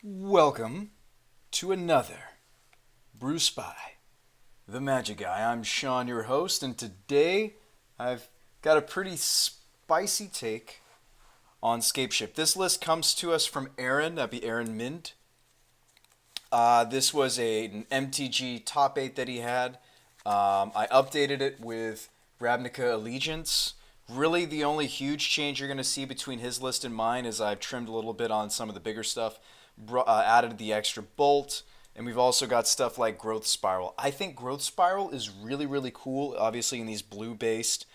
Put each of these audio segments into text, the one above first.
Welcome to another Brew Spy, the Magic Guy. I'm Sean, your host, and today I've got a pretty spicy take on Scapeship. This list comes to us from Aaron, that'd be Aaron Mind. This was an MTG top 8 that he had. I updated it with Ravnica Allegiance. Really, the only huge change you're going to see between his list and mine is I've trimmed a little bit on some of the bigger stuff, added the extra bolt, and we've also got stuff like Growth Spiral. I think Growth Spiral is really, really cool, obviously, in these blue based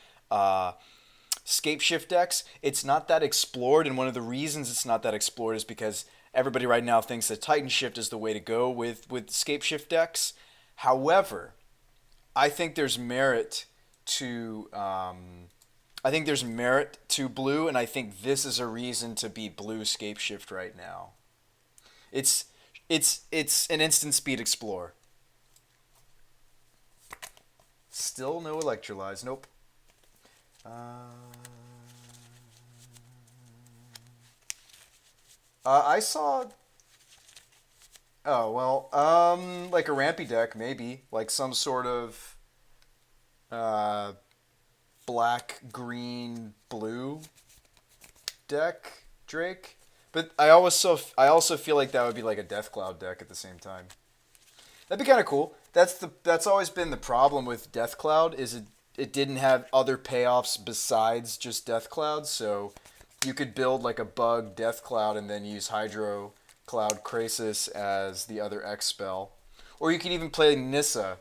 Scape Shift decks. It's not that explored, and one of the reasons it's not that explored is because everybody right now thinks that Titan Shift is the way to go with Scape Shift decks. However, I think there's merit to blue, and I think this is a reason to be blue Scape Shift right now. It's it's an instant speed explore. Still no electrolyze. Nope. Uh, I saw. Oh well. Like a rampy deck, maybe like some sort of uh black, green, blue deck Drake. But I also feel like that would be like a Death Cloud deck at the same time. That'd be kind of cool. That's always been the problem with Death Cloud is it didn't have other payoffs besides just Death Cloud. So you could build like a bug Death Cloud and then use Hydro Cloud Krasis as the other X spell, or you could even play Nissa,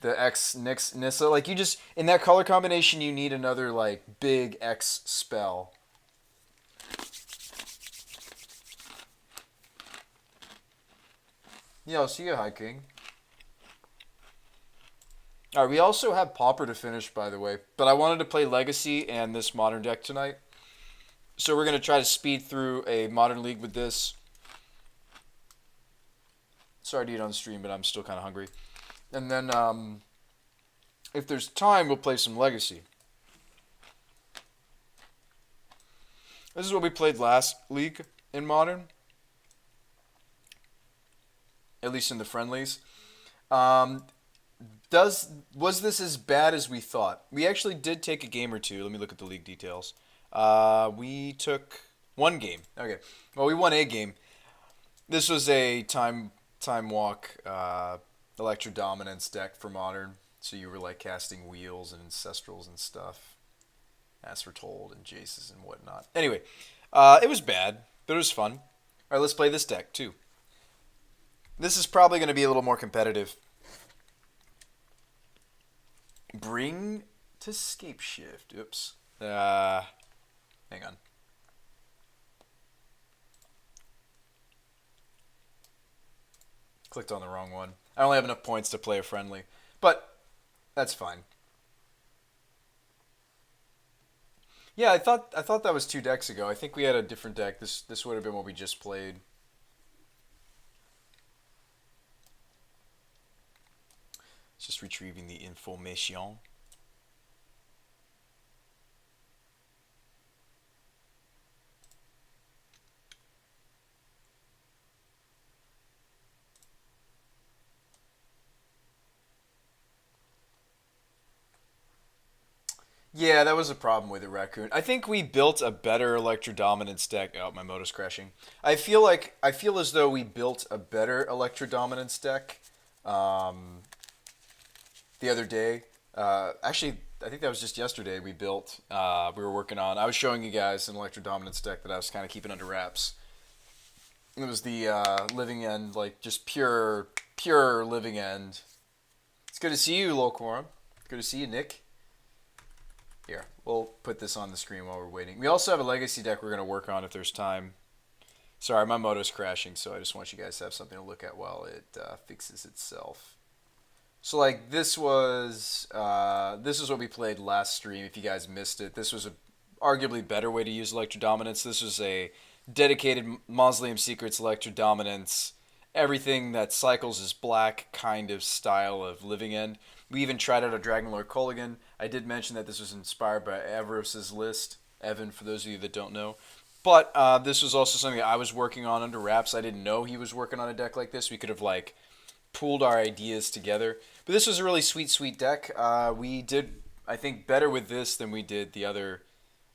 the X Nissa. Like you just in that color combination you need another like big X spell. Yeah, I'll see you, High King. All right, we also have Pauper to finish, by the way. But I wanted to play Legacy and this Modern deck tonight. So we're going to try to speed through a Modern League with this. Sorry to eat on stream, but I'm still kind of hungry. And then, if there's time, we'll play some Legacy. This is what we played last league in Modern. At least in the friendlies. Um, was this as bad as we thought? We actually did take a game or two. Let me look at the league details. We took one game. Okay. Well, we won a game. This was a time walk Electro Dominance deck for Modern. So you were like casting wheels and ancestrals and stuff, as foretold, and Jaces and whatnot. Anyway, it was bad, but it was fun. All right, let's play this deck too. This is probably going to be a little more competitive. Bring to Scape Shift. Oops. Hang on. Clicked on the wrong one. I only have enough points to play a friendly, but that's fine. Yeah, I thought that was two decks ago. I think we had a different deck. This would have been what we just played. Just retrieving the information. Yeah, that was a problem with it, Raccoon. I think we built a better Electro Dominance deck. Oh, my motor's crashing. I feel as though we built a better Electro Dominance deck um, the other day. Actually, I think that was just yesterday. We built. We were working on. I was showing you guys an Electro Dominance deck that I was kind of keeping under wraps. It was the living end, like just pure living end. It's good to see you, Loquorum. Good to see you, Nick. Here, we'll put this on the screen while we're waiting. We also have a legacy deck we're going to work on if there's time. Sorry, my moto's crashing, so I just want you guys to have something to look at while it fixes itself. So, like, this is what we played last stream. If you guys missed it, this was a arguably better way to use Electro Dominance. This was a dedicated Mausoleum Secrets Electro Dominance. Everything that cycles is black kind of style of living end. We even tried out a Dragonlord Culligan. I did mention that this was inspired by Averos's list. Evan, for those of you that don't know. But this was also something that I was working on under wraps. I didn't know he was working on a deck like this. We could have like pooled our ideas together. But this was a really sweet, sweet deck. We did, I think, better with this than we did the other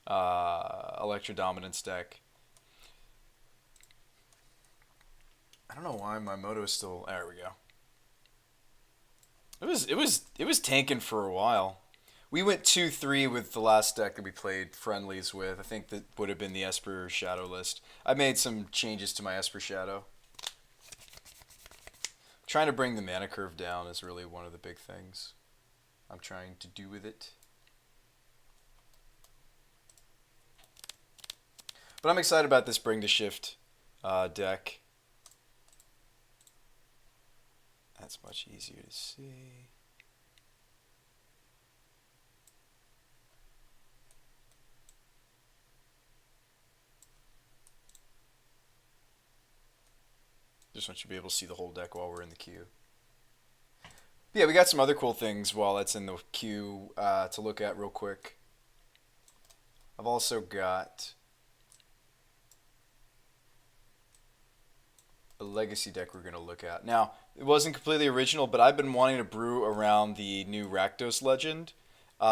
Electrodominance deck. I don't know why my moto is still. There we go. It was tanking for a while. We went 2-3 with the last deck that we played friendlies with. I think that would have been the Esper Shadow list. I made some changes to my Esper Shadow. Trying to bring the mana curve down is really one of the big things I'm trying to do with it. But I'm excited about this Bring to Shift deck. That's much easier to see. Just want you to be able to see the whole deck while we're in the queue. Yeah, we got some other cool things while that's in the queue to look at real quick. I've also got a legacy deck we're going to look at. Now, it wasn't completely original, but I've been wanting to brew around the new Rakdos legend.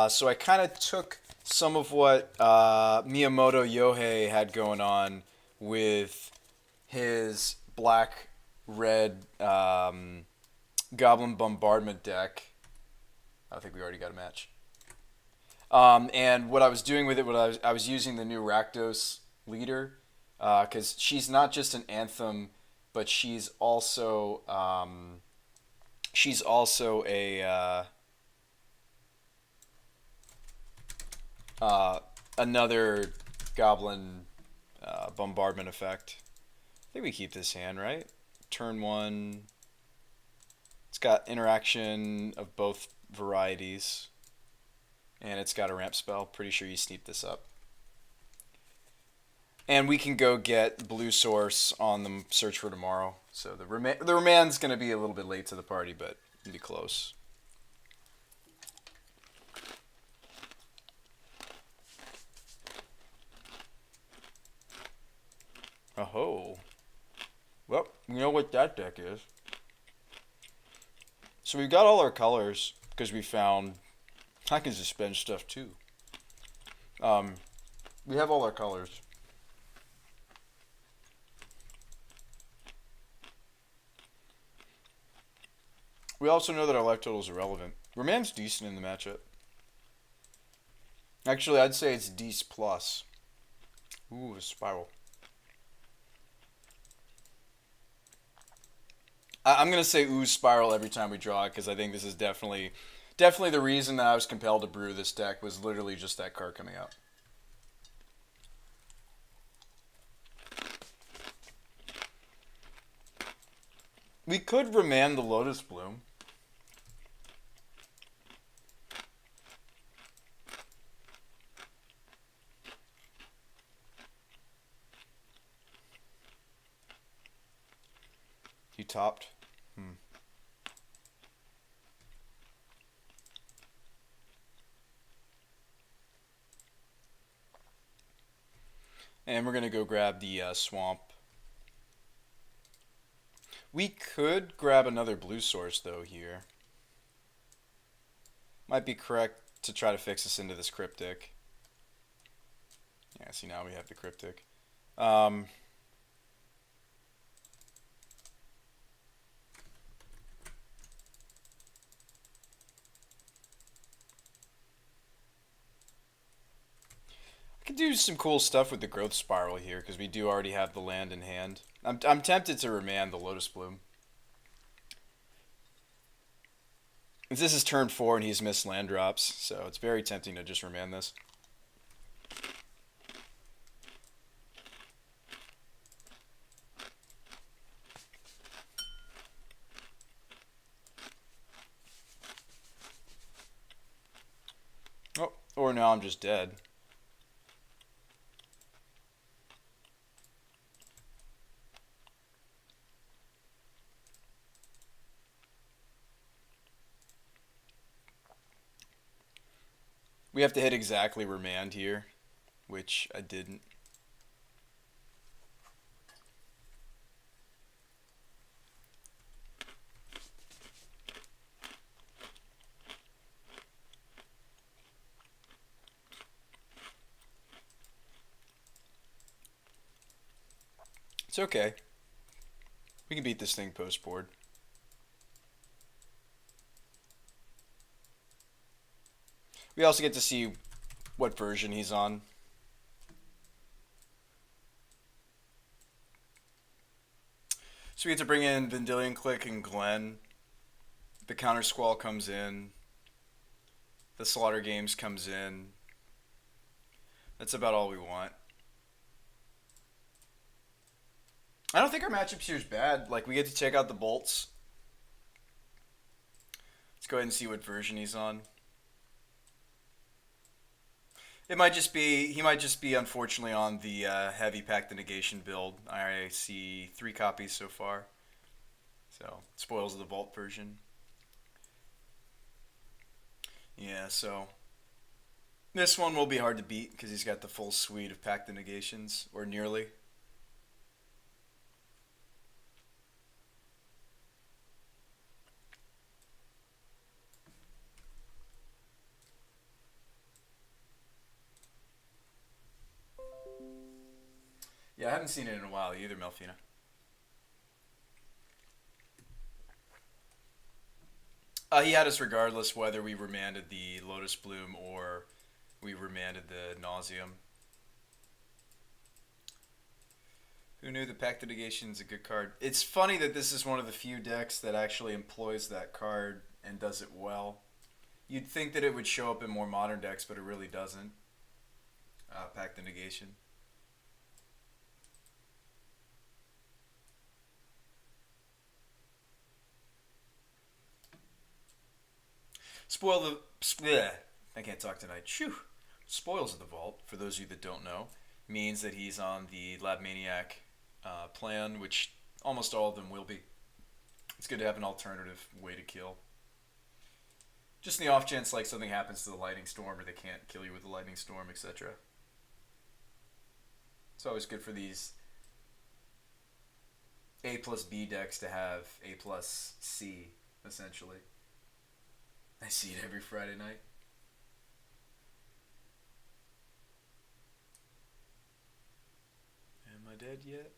So I kind of took some of what Miyamoto Yohei had going on with his black-red Goblin Bombardment deck. I think we already got a match. And what I was doing with it, I was using the new Rakdos leader, because she's not just an Anthem, but she's also a another Goblin Bombardment effect. I think we keep this hand, right? Turn 1. It's got interaction of both varieties. And it's got a ramp spell. Pretty sure you sneak this up. And we can go get Blue Source on the Search for Tomorrow. So the Remain's going to be a little bit late to the party, but it'll be close. Oh. Well, you know what that deck is. So we've got all our colors because we found I can suspend stuff too. We have all our colors. We also know that our life total is irrelevant. Remain's decent in the matchup. Actually, I'd say it's Dece plus. Ooh, a spiral. I'm going to say ooze spiral every time we draw it because I think this is definitely the reason that I was compelled to brew this deck was literally just that card coming out. We could remand the Lotus Bloom. You topped? And we're going to go grab the swamp. We could grab another blue source, though, here. Might be correct to try to fix this into this cryptic. Yeah, see, now we have the cryptic. Could do some cool stuff with the growth spiral here because we do already have the land in hand. I'm tempted to remand the Lotus Bloom. If this is turn 4 and he's missed land drops, so it's very tempting to just remand this. Oh, or now I'm just dead. We have to hit exactly remand here, which I didn't. It's okay. We can beat this thing post board. We also get to see what version he's on. So we get to bring in Vendilion Click and Glenn. The Counter Squall comes in. The Slaughter Games comes in. That's about all we want. I don't think our matchup here is bad. Like, we get to check out the bolts. Let's go ahead and see what version he's on. It might just be, he might just be unfortunately on the heavy Pact the Negation build. I see 3 copies so far. So, Spoils of the Vault version. Yeah, so this one will be hard to beat because he's got the full suite of Pact the Negations, or nearly. Yeah, I haven't seen it in a while either, Melfina. He had us regardless whether we remanded the Lotus Bloom or we remanded the Nauseum. Who knew the Pact of Negation is a good card? It's funny that this is one of the few decks that actually employs that card and does it well. You'd think that it would show up in more modern decks, but it really doesn't. Pact of Negation. I can't talk tonight. Shoo. Spoils of the Vault, for those of you that don't know, means that he's on the Lab Maniac plan, which almost all of them will be. It's good to have an alternative way to kill. Just in the off chance like something happens to the Lightning Storm or they can't kill you with the Lightning Storm, etc. It's always good for these A plus B decks to have A plus C, essentially. I see it every Friday night. Am I dead yet?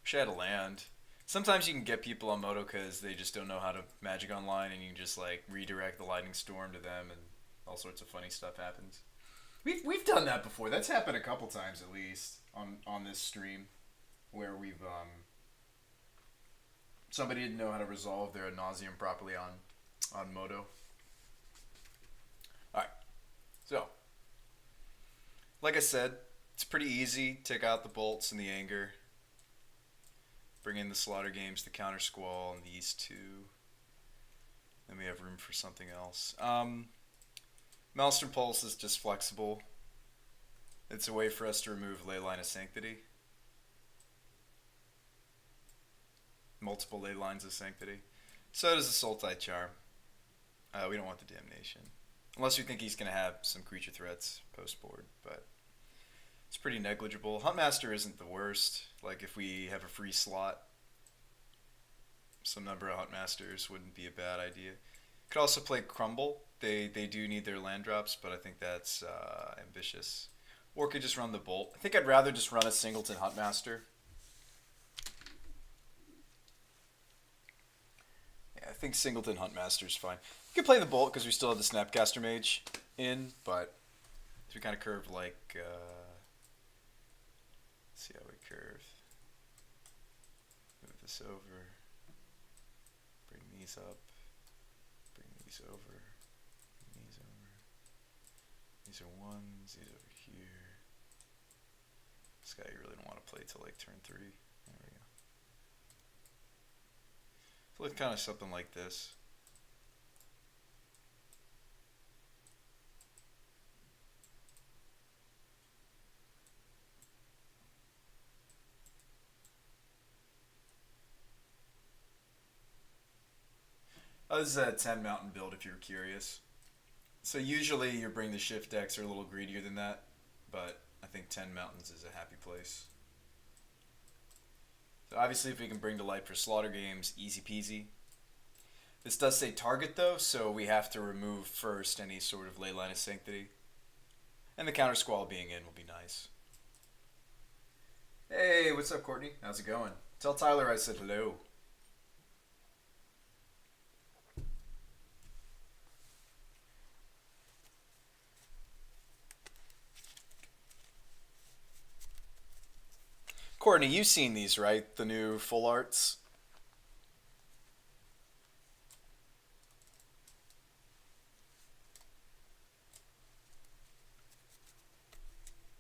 Wish I had a land. Sometimes you can get people on Moto because they just don't know how to Magic Online, and you can just like redirect the Lightning Storm to them, and all sorts of funny stuff happens. We've done that before. That's happened a couple times at least on this stream, where we've somebody didn't know how to resolve their ad nauseam properly on Moto. All right, so like I said, it's pretty easy. Take out the bolts and the anger. Bring in the Slaughter Games, the Counter Squall, and these two. Then we have room for something else. Maelstrom Pulse is just flexible. It's a way for us to remove Leyline of Sanctity. Multiple Ley Lines of Sanctity. So does the Sultai Charm. We don't want the Damnation. Unless we think he's going to have some creature threats post-board, but it's pretty negligible. Huntmaster isn't the worst. Like if we have a free slot, some number of Huntmasters wouldn't be a bad idea. Could also play Crumble. They do need their land drops, but I think that's ambitious. Or could just run the Bolt. I think I'd rather just run a Singleton Huntmaster. Yeah, I think Singleton Huntmaster is fine. You can play the Bolt because we still have the Snapcaster Mage in, but if we kind of curve like... let's see how we curve. Move this over. Bring these up. Bring these over. Bring these over. These are ones. These over here. This guy you really don't want to play till like turn 3. There we go. So it's kind of something like this. This is a 10 mountain build if you're curious. So usually you bring the shift decks are a little greedier than that, but I think 10 mountains is a happy place. So obviously if we can bring to light for Slaughter Games, easy peasy. This does say target though, so we have to remove first any sort of Leyline of Sanctity. And the counter squall being in will be nice. Hey, what's up, Courtney? How's it going? Tell Tyler I said hello. Courtney, you've seen these, right? The new full arts?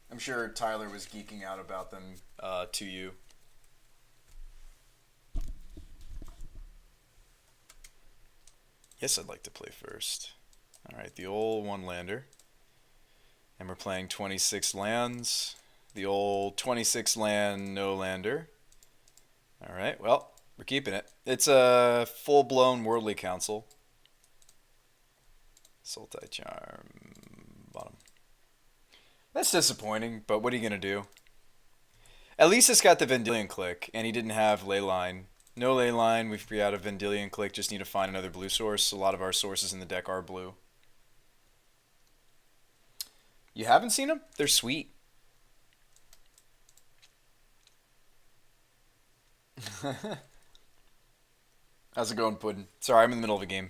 I'm sure Tyler was geeking out about them to you. Yes, I'd like to play first. Alright, the old one lander. And we're playing 26 lands. The old 26 land no lander. Alright, well, we're keeping it. It's a full-blown Worldly Council. Sultai Charm. Bottom. That's disappointing, but what are you going to do? At least it's got the Vendilion Click, and he didn't have Leyline. No Leyline, we've free out of Vendilion Click, just need to find another blue source. A lot of our sources in the deck are blue. You haven't seen them? They're sweet. How's it going, Puddin'? Sorry, I'm in the middle of a game.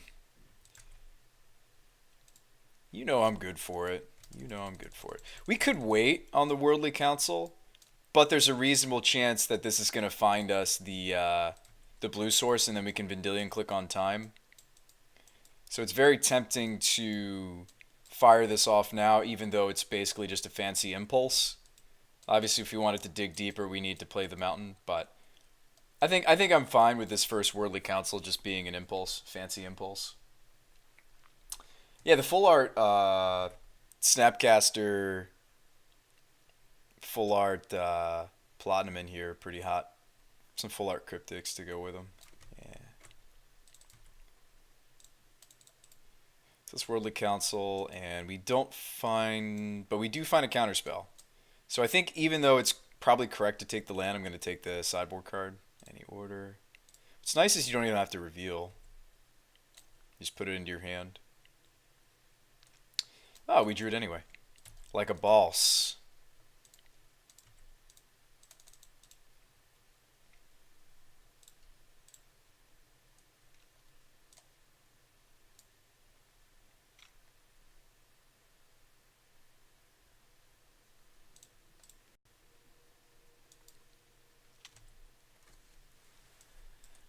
You know I'm good for it. You know I'm good for it. We could wait on the Worldly Council, but there's a reasonable chance that this is going to find us the blue source, and then we can Vendilion Click on time. So it's very tempting to fire this off now, even though it's basically just a fancy impulse. Obviously, if we wanted to dig deeper, we need to play the mountain, but I think I'm fine with this first Worldly Council just being an impulse, fancy impulse. Yeah, the full art Snapcaster full art Platinum in here, pretty hot. Some full art cryptics to go with them. Yeah. So it's Worldly Council, and we don't find, but we do find a counterspell. So I think even though it's probably correct to take the land, I'm going to take the sideboard card. Any order. What's nice is you don't even have to reveal. You just put it into your hand. Oh, we drew it anyway. Like a boss.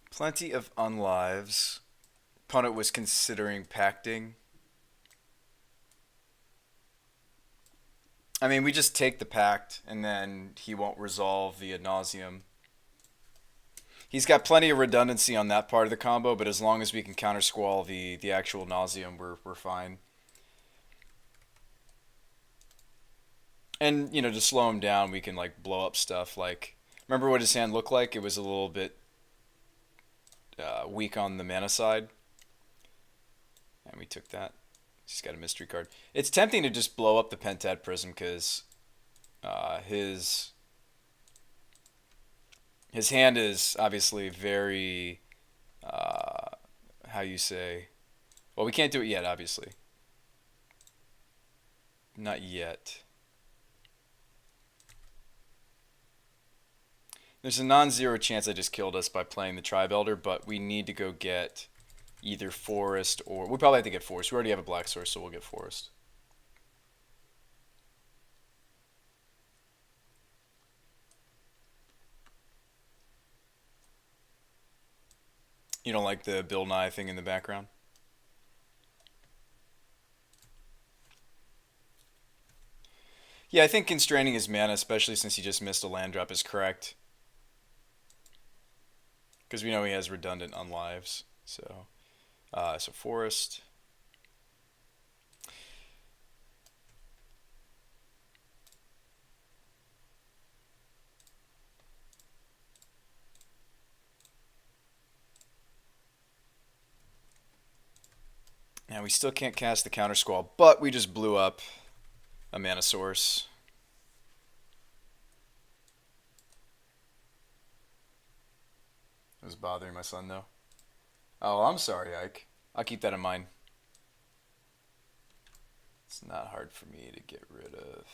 Plenty of unlives. Opponent was considering pacting. I mean, we just take the pact, and then he won't resolve the ad nauseum. He's got plenty of redundancy on that part of the combo, but as long as we can counter squall the actual nauseum, we're fine. And, you know, to slow him down, we can, like, blow up stuff. Like, remember what his hand looked like? It was a little bit weak on the mana side. And we took that. He's got a mystery card. It's tempting to just blow up the Pentad Prism because his hand is obviously very, how you say, well, we can't do it yet, obviously. Not yet. There's a non-zero chance I just killed us by playing the Tribe Elder, but we need to go get either Forest or... we probably have to get Forest. We already have a black source, so we'll get Forest. You don't like the Bill Nye thing in the background? Yeah, I think constraining his mana, especially since he just missed a land drop, is correct. Because we know he has redundant unlives. So Forest. Now we still can't cast the counter squall, but we just blew up a mana source. It was bothering my son though. Oh, I'm sorry, Ike. I'll keep that in mind. It's not hard for me to get rid of.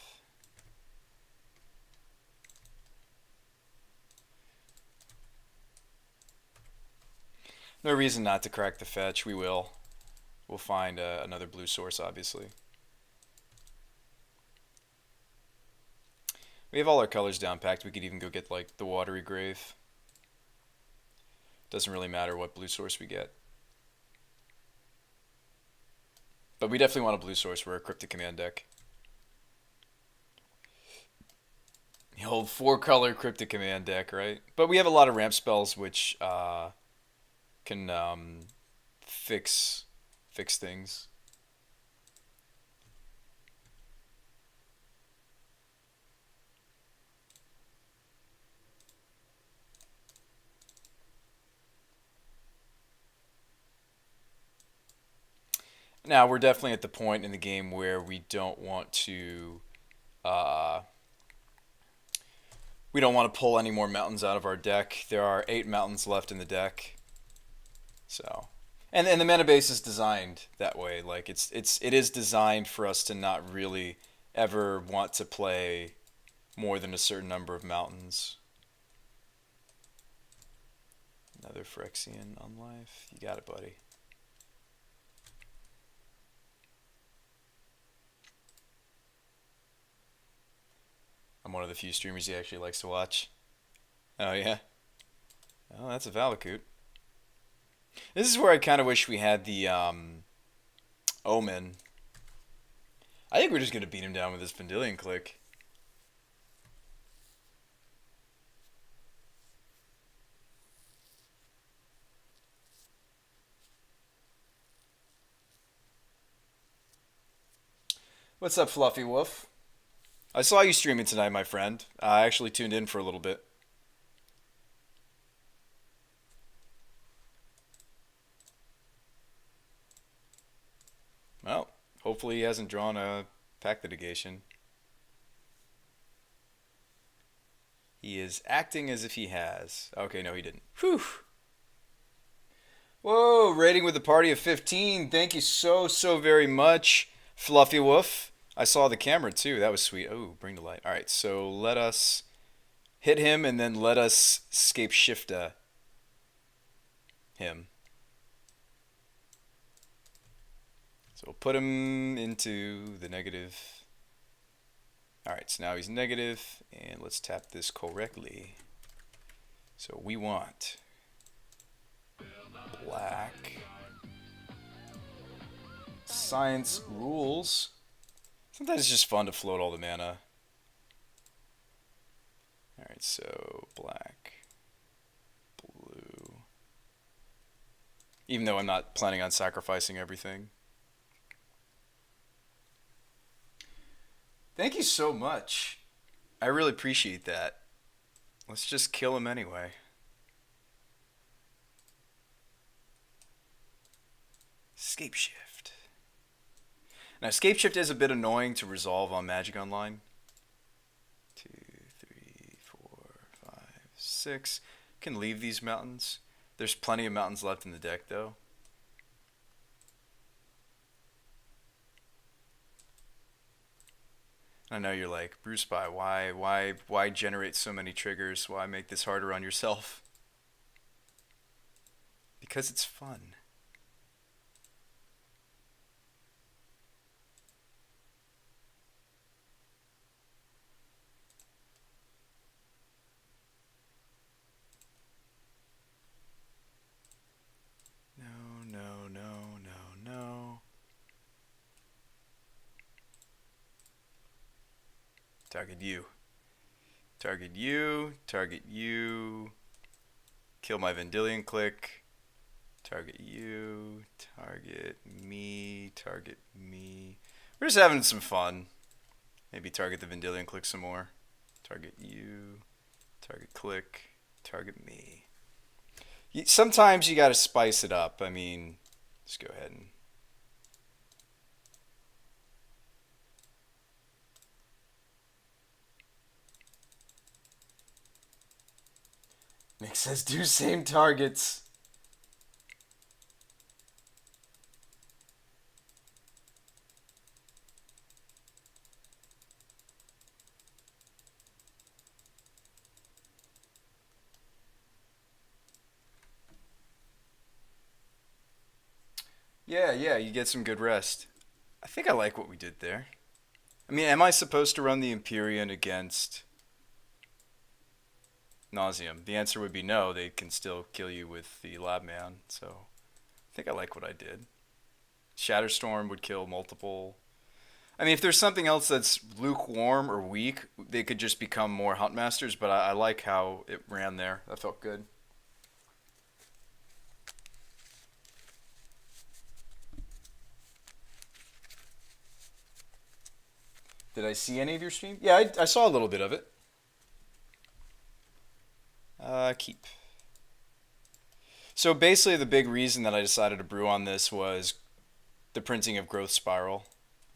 No reason not to crack the fetch. We will. We'll find another blue source, obviously. We have all our colors down packed. We could even go get like the watery grave. Doesn't really matter what blue source we get. But we definitely want a blue source. We're a Cryptic Command deck. The old 4-color Cryptic Command deck, right? But we have a lot of ramp spells which can fix things. Now we're definitely at the point in the game where we don't want to uh, pull any more mountains out of our deck. There are 8 mountains left in the deck. So, and the mana base is designed that way. Like it is designed for us to not really ever want to play more than a certain number of mountains. Another Phyrexian on life. You got it, buddy. I'm one of the few streamers he actually likes to watch. Oh yeah. Oh, that's a Valakut. This is where I kind of wish we had the Omen. I think we're just gonna beat him down with this Vendilion Click. What's up, Fluffy Wolf? I saw you streaming tonight, my friend. I actually tuned in for a little bit. Well, hopefully he hasn't drawn a pack litigation. He is acting as if he has. Okay, no, he didn't. Whew. Whoa, rating with a party of 15. Thank you so very much, Fluffy Wolf. I saw the camera too. That was sweet. Oh, bring the light. All right, so let us hit him and then let us scape shift him. So we'll put him into the negative. All right, so now he's negative, and let's tap this correctly. So we want black. Science rules. Sometimes it's just fun to float all the mana. Alright, so black, blue. Even though I'm not planning on sacrificing everything. Thank you so much. I really appreciate that. Let's just kill him anyway. Escape shift. Now, escape shift is a bit annoying to resolve on Magic Online. 2, 3, 4, 5, 6. Can leave these mountains. There's plenty of mountains left in the deck, though. I know you're like, BrewSpy, why generate so many triggers? Why make this harder on yourself? Because it's fun. No. Target you. Target you. Target you. Kill my Vendilion Click. Target you. Target me. Target me. We're just having some fun. Maybe target the Vendilion Click some more. Target you. Target click. Target me. Sometimes you gotta spice it up. I mean, let's go ahead and... Nick says do same targets. Yeah, you get some good rest. I think I like what we did there. I mean, am I supposed to run the Empyrean against Nauseam? The answer would be no. They can still kill you with the Lab Man, so I think I like what I did. Shatterstorm would kill multiple. I mean, if there's something else that's lukewarm or weak, they could just become more Huntmasters, but I like how it ran there. That felt good. Did I see any of your stream? Yeah, I saw a little bit of it. Keep. So basically, the big reason that I decided to brew on this was the printing of Growth Spiral.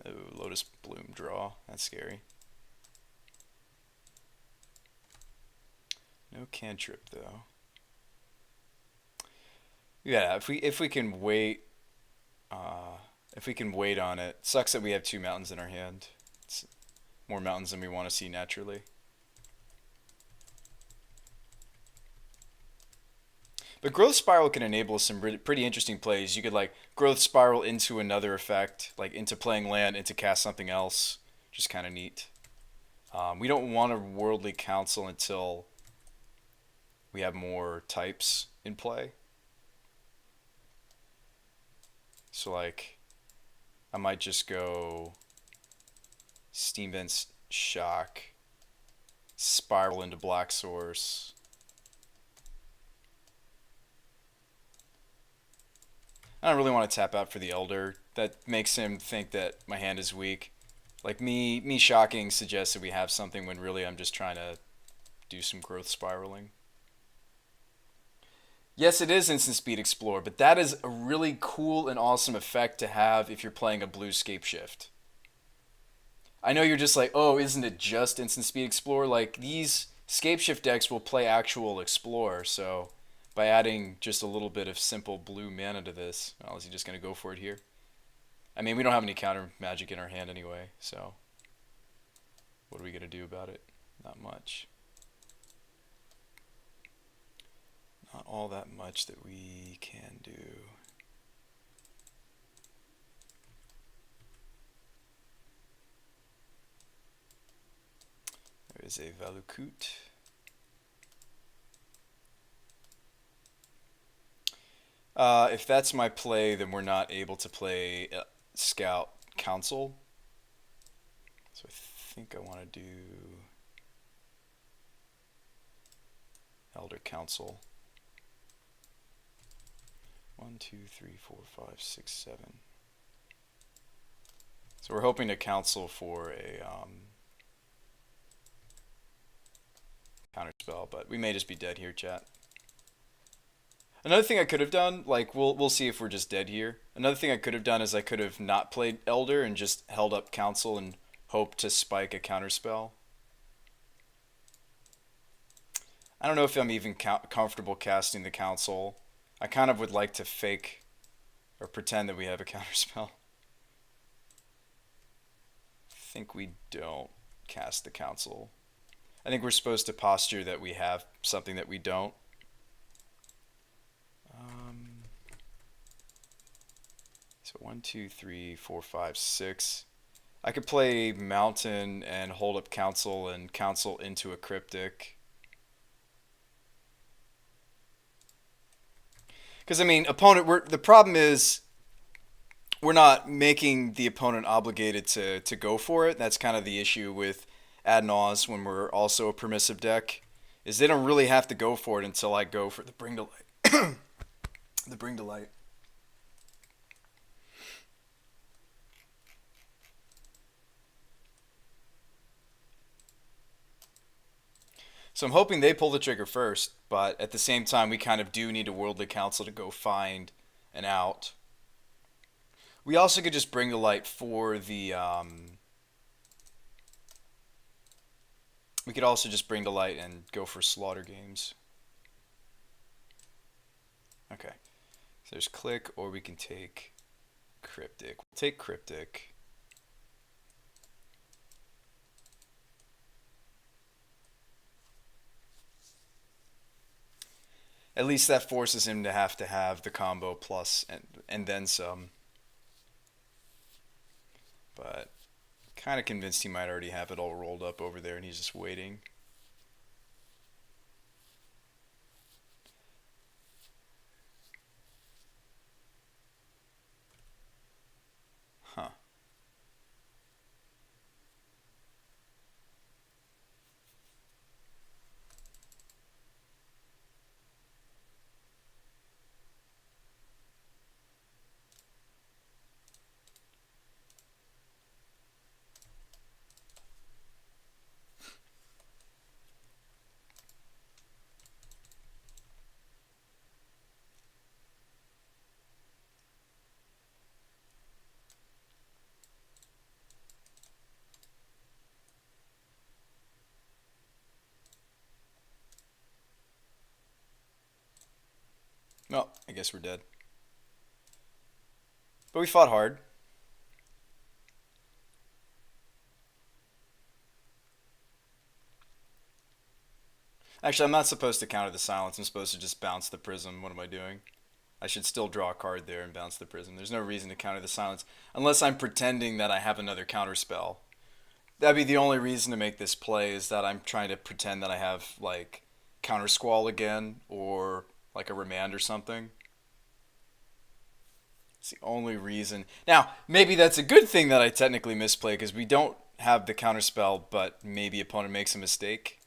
Ooh, Lotus Bloom draw. That's scary. No cantrip though. Yeah, if we can wait, if we can wait on it. Sucks that we have two mountains in our hand. It's more mountains than we want to see naturally. But Growth Spiral can enable some pretty interesting plays. You could like Growth Spiral into another effect, like into playing land, into cast something else. Just kind of neat. We don't want a Worldly Council until we have more types in play. So like, I might just go Steam Vents Shock, Spiral into Black Source. I don't really want to tap out for the Elder. That makes him think that my hand is weak. Like me shocking suggests that we have something when really I'm just trying to do some growth spiraling. Yes, it is Instant Speed Explore, but that is a really cool and awesome effect to have if you're playing a blue Scape Shift. I know you're just like, oh, isn't it just Instant Speed Explore? Like, these Scape Shift decks will play actual Explore, so by adding just a little bit of simple blue mana to this, well, is he just going to go for it here? I mean, we don't have any counter magic in our hand anyway, so what are we going to do about it? Not much. Not all that much that we can do. There is a Valakut. If that's my play, then we're not able to play Scout Council. So I think I want to do Elder Council. 1, 2, 3, 4, 5, 6, 7. So we're hoping to council for a counter spell, but we may just be dead here, chat. Another thing I could have done, like we'll see if we're just dead here. Another thing I could have done is I could have not played Elder and just held up Council and hoped to spike a counter spell. I don't know if I'm even comfortable casting the Council. I kind of would like to fake or pretend that we have a counter spell. I think we don't cast the Council. I think we're supposed to posture that we have something that we don't. So 1, 2, 3, 4, 5, 6. I could play Mountain and hold up Council and Council into a Cryptic. Because I mean, opponent. The problem is we're not making the opponent obligated to go for it. That's kind of the issue with Ad Naus when we're also a permissive deck. Is they don't really have to go for it until I go for the Bring to Light. The Bring to Light. So I'm hoping they pull the trigger first, but at the same time, we kind of do need a Worldly Council to go find an out. We also could just Bring to Light for the... we could also just Bring to Light and go for Slaughter Games. Okay. So there's Click, or we can take Cryptic. We'll take Cryptic. At least that forces him to have the combo plus and then some. but kind of convinced he might already have it all rolled up over there and he's just waiting. Huh. Well, I guess we're dead. But we fought hard. Actually, I'm not supposed to counter the silence. I'm supposed to just bounce the prism. What am I doing? I should still draw a card there and bounce the prism. There's no reason to counter the silence unless I'm pretending that I have another counter spell. That'd be the only reason to make this play, is that I'm trying to pretend that I have like counter squall again or like a remand or something. It's the only reason. Now, maybe that's a good thing that I technically misplay because we don't have the counter spell, but maybe opponent makes a mistake.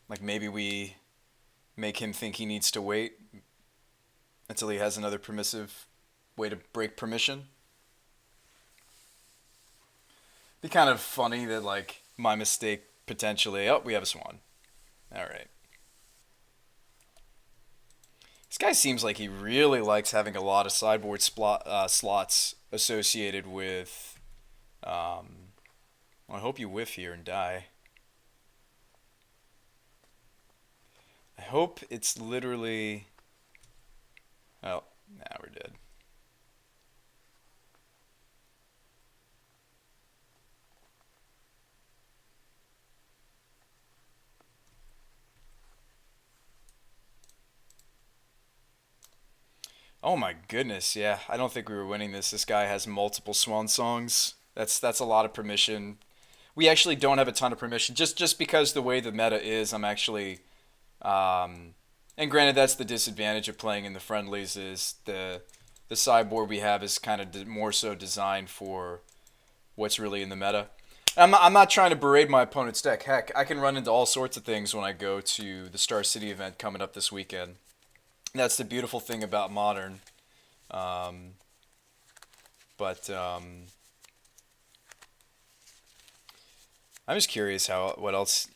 Like maybe we make him think he needs to wait until he has another permissive way to break permission. Be kind of funny that like my mistake potentially. Oh, we have a swan. All right. This guy seems like he really likes having a lot of sideboard slots associated with. Well, I hope you whiff here and die. I hope it's literally. Oh, now we're dead. Oh my goodness, yeah. I don't think we were winning this. This guy has multiple swan songs. That's a lot of permission. We actually don't have a ton of permission. Just because the way the meta is, I'm actually and granted that's the disadvantage of playing in the friendlies, is the sideboard we have is kind of more so designed for what's really in the meta. I'm not trying to berate my opponent's deck. Heck, I can run into all sorts of things when I go to the Star City event coming up this weekend. That's the beautiful thing about Modern. Um, but I'm just curious what else.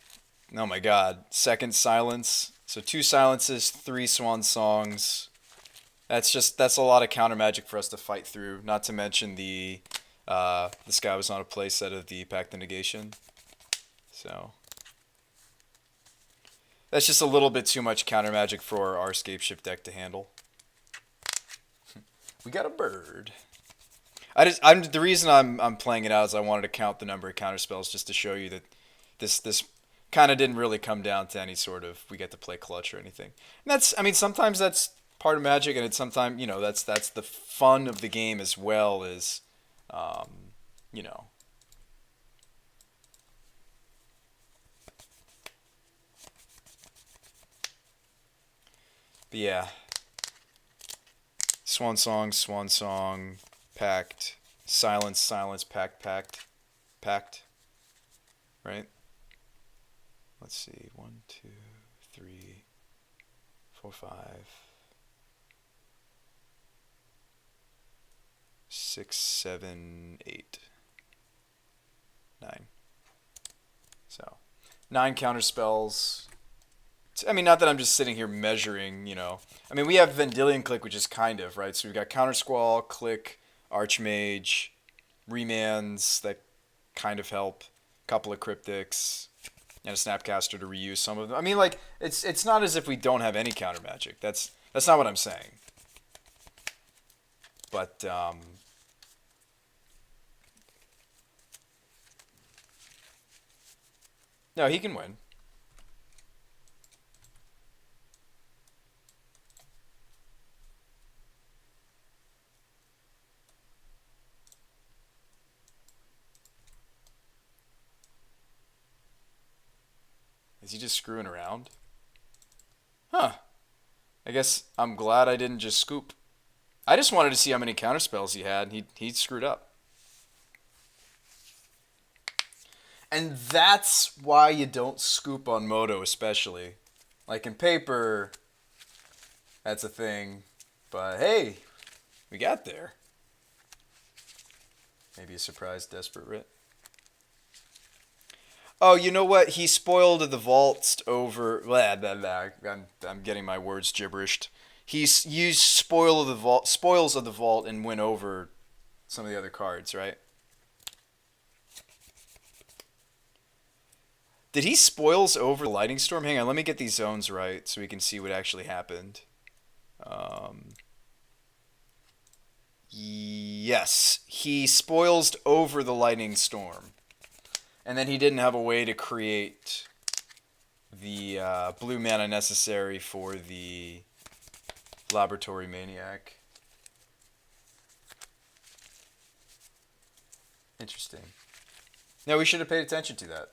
Oh my God! Second silence. So 2 silences, 3 swan songs. That's a lot of counter magic for us to fight through. Not to mention this guy was on a play set of the Pact of Negation. So that's just a little bit too much counter magic for our Scapeship deck to handle. We got a bird. The reason I'm playing it out is I wanted to count the number of counter spells just to show you that this kind of didn't really come down to any sort of we get to play clutch or anything. And I mean, sometimes that's part of Magic, and it's sometimes that's the fun of the game as well as, um, you know. But yeah, Swan Song, Pact, Silence, Silence, Pact, right? Let's see, 1, 2, 3, 4, 5, 6, 7, 8, 9. So 9 counter spells. I mean, not that I'm just sitting here measuring, I mean, we have Vendilion Click, which is kind of, right? So we've got Counter Squall, Click, Archmage, Remands that kind of help, a couple of Cryptics, and a Snapcaster to reuse some of them. I mean, like, it's not as if we don't have any counter magic. That's not what I'm saying. But, no, he can win. he just screwing around? Huh. I guess I'm glad I didn't just scoop. I just wanted to see how many counterspells he had. He screwed up. And that's why you don't scoop on Moto, especially. Like in paper, that's a thing. But hey, we got there. Maybe a surprise desperate writ. Oh, you know what? He spoiled the vaults over. Blah, blah, blah. I'm getting my words gibberished. He's used spoils of the vault and went over some of the other cards, right? Did he spoils over the lightning storm? Hang on, let me get these zones right so we can see what actually happened. Yes, he spoils over the lightning storm. And then he didn't have a way to create the blue mana necessary for the Laboratory Maniac. Interesting. No, we should have paid attention to that.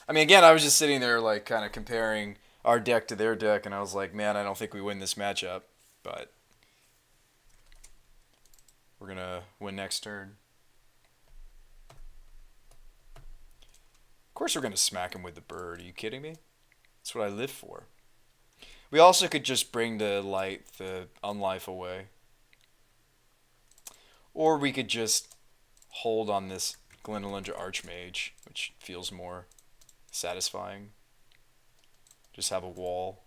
I mean, again, I was just sitting there, like, kind of comparing our deck to their deck, and I was like, man, I don't think we win this matchup, but we're going to win next turn. Of course we're going to smack him with the bird. Are you kidding me? That's what I live for. We also could just bring to light the unlife away. Or we could just hold on this Glenalundra Archmage, which feels more satisfying. Just have a wall.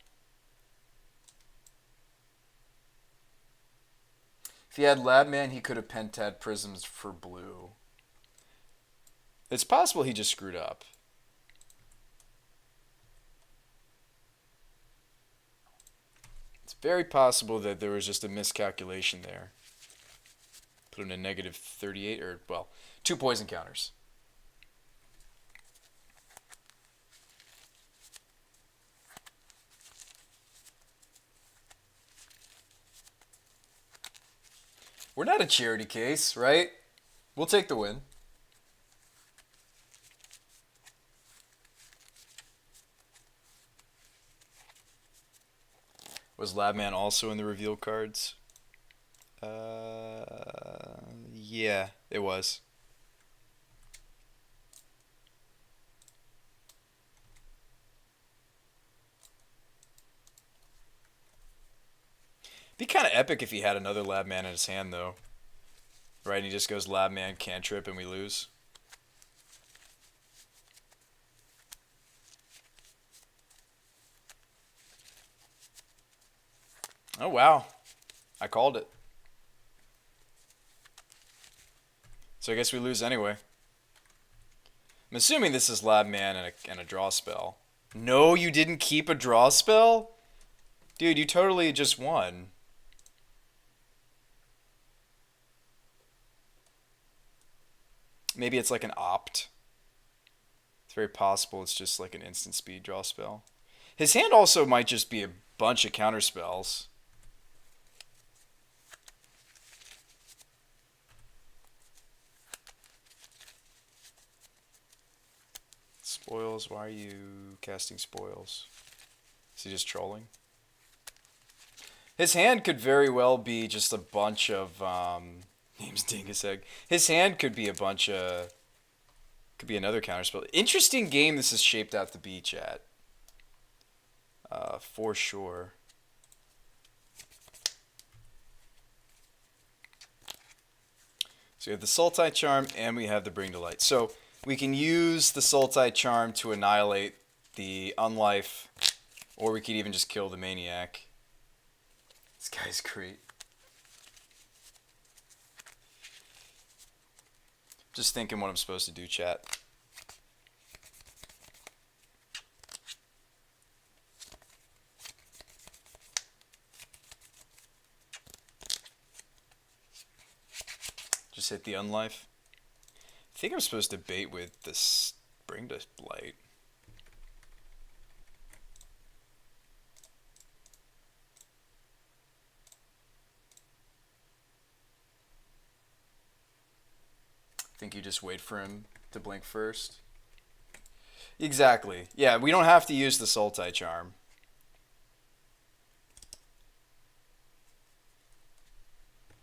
If he had Labman, he could have pentad prisms for blue. It's possible he just screwed up. It's very possible that there was just a miscalculation there. Put him in negative 38, or, well, 2 poison counters. We're not a charity case, right? We'll take the win. Was Labman also in the reveal cards? Yeah, it was. Be kind of epic if he had another Labman in his hand, though. Right, and he just goes Labman, cantrip, and we lose. Oh, wow. I called it. So I guess we lose anyway. I'm assuming this is Labman and a draw spell. No, you didn't keep a draw spell? Dude, you totally just won. Maybe it's like an opt. It's very possible it's just like an instant speed draw spell. His hand also might just be a bunch of counter spells. Spoils, why are you casting spoils? Is he just trolling? His hand could very well be just a bunch of, name's Dingus Egg. His hand could be a bunch of, could be another counterspell. Interesting game this is shaped out to be, chat. For sure. So we have the Sultai Charm and we have the Bring to Light. So we can use the Sultai Charm to annihilate the Unlife, or we could even just kill the Maniac. This guy's great. Just thinking what I'm supposed to do, chat. Just hit the Unlife. I think I'm supposed to bait with this Bring to Light. I think you just wait for him to blink first. Exactly. Yeah, we don't have to use the Sultai Charm.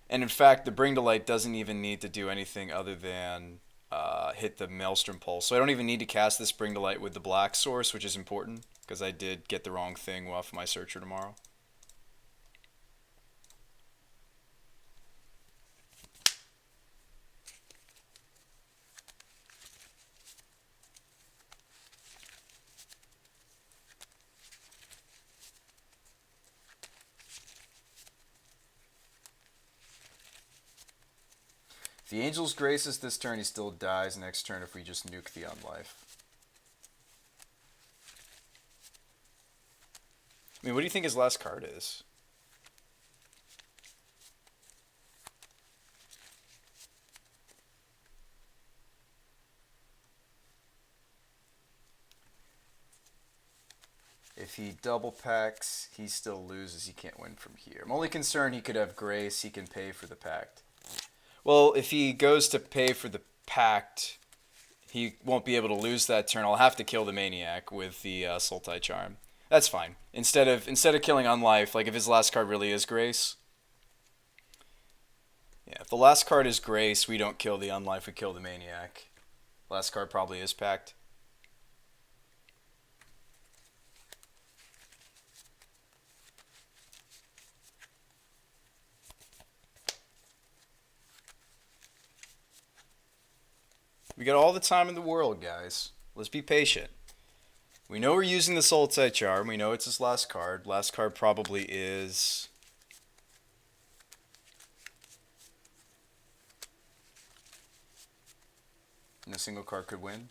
And in fact, the Bring to Light doesn't even need to do anything other than hit the Maelstrom Pulse. So I don't even need to cast this Bring to Light with the black source, which is important, because I did get the wrong thing off my Searcher tomorrow. If the Angel's Graces this turn, he still dies next turn if we just nuke the Unlife. I mean, what do you think his last card is? If he double packs, he still loses. He can't win from here. I'm only concerned he could have Grace. He can pay for the pact. Well, if he goes to pay for the pact, he won't be able to lose that turn. I'll have to kill the Maniac with the Sultai Charm. That's fine. Instead of killing Unlife, like if his last card really is Grace. Yeah, if the last card is Grace, we don't kill the Unlife, we kill the Maniac. Last card probably is Pact. We got all the time in the world, guys. Let's be patient. We know we're using the Sultai Charm. We know it's his last card. Last card probably is... and a single card could win.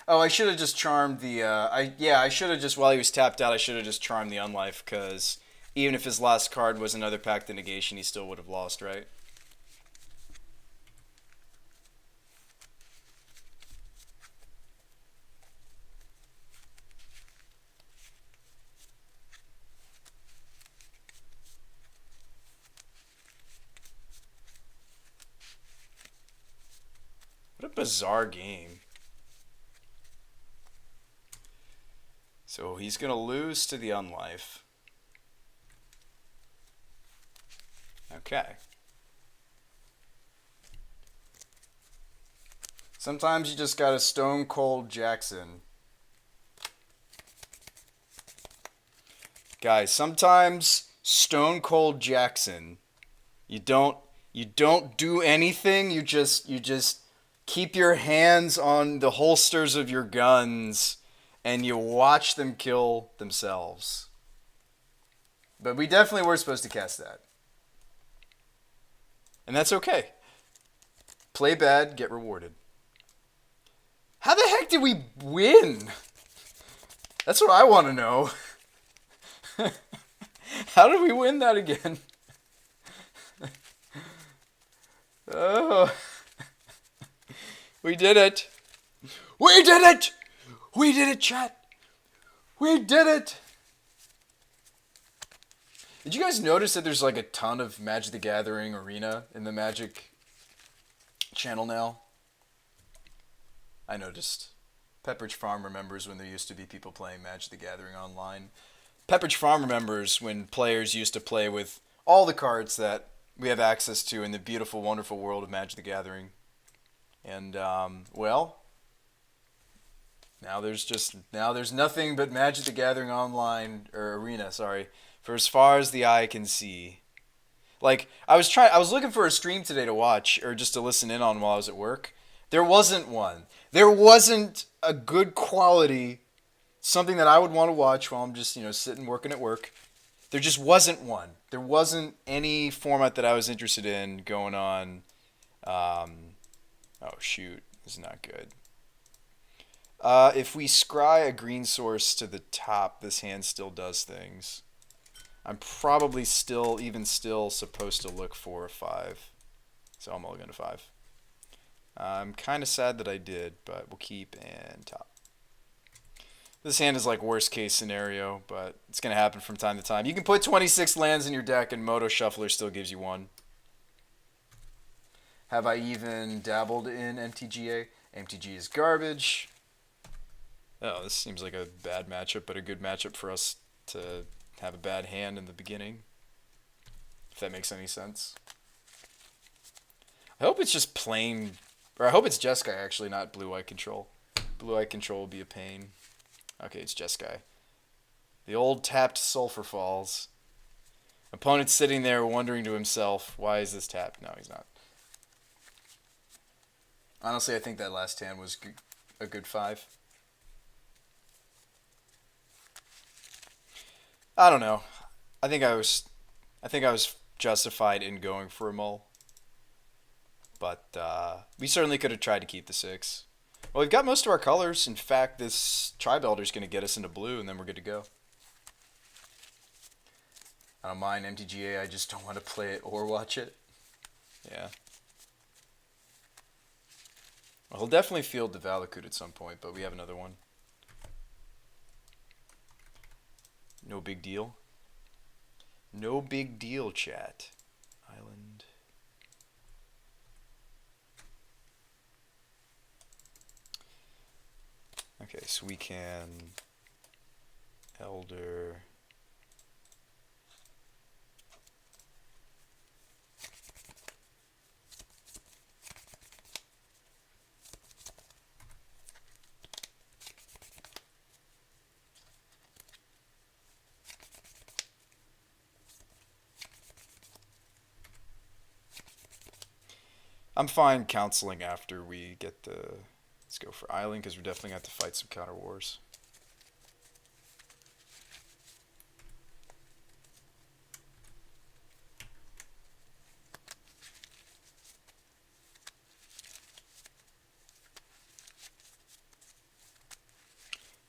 Oh, I should have just charmed the... I should have just, while he was tapped out, I should have just charmed the Unlife, because... even if his last card was another Pact of Negation, he still would have lost, right? What a bizarre game. So he's going to lose to the Unlife. Okay. Sometimes you just got a Stone Cold Jackson. Guys, sometimes Stone Cold Jackson, you don't do anything, you just keep your hands on the holsters of your guns and you watch them kill themselves. But we definitely were supposed to cast that. And that's okay. Play bad, get rewarded. How the heck did we win? That's what I want to know. How did we win that again? Oh. We did it. We did it! We did it, chat. We did it. Did you guys notice that there's like a ton of Magic the Gathering Arena in the Magic channel now? I noticed. Pepperidge Farm remembers when there used to be people playing Magic the Gathering online. Pepperidge Farm remembers when players used to play with all the cards that we have access to in the beautiful, wonderful world of Magic the Gathering. And, well, now there's nothing but Magic the Gathering online, or Arena, sorry, for as far as the eye can see. Like, I was looking for a stream today to watch, or just to listen in on while I was at work. There wasn't one. There wasn't a good quality, something that I would want to watch while I'm just, sitting working at work. There just wasn't one. There wasn't any format that I was interested in going on. Oh, shoot. This is not good. If we scry a green source to the top, this hand still does things. I'm probably even still supposed to look for a 5. So I'm looking at a 5. I'm kind of sad that I did, but we'll keep and top. This hand is like worst case scenario, but it's going to happen from time to time. You can put 26 lands in your deck and Moto Shuffler still gives you 1. Have I even dabbled in MTGA? MTG is garbage. Oh, this seems like a bad matchup, but a good matchup for us to have a bad hand in the beginning. If that makes any sense. I hope it's just plain, or I hope it's Jeskai actually, not Blue-Eye Control. Blue-Eye Control will be a pain. Okay, it's Jeskai. The old tapped Sulfur Falls. Opponent's sitting there wondering to himself, why is this tapped? No, he's not. Honestly, I think that last hand was a good 5. I don't know. I think I was justified in going for a mull. But we certainly could have tried to keep the 6. Well, we've got most of our colors. In fact, this Tri-Belter is going to get us into blue, and then we're good to go. I don't mind MTGA, I just don't want to play it or watch it. Yeah. Well, he'll definitely field the Valakut at some point, but we have another one. No big deal. No big deal, chat. Island. Okay, so we can Elder. I'm fine counseling after we get the... Let's go for Island, because we're definitely going to have to fight some counter wars.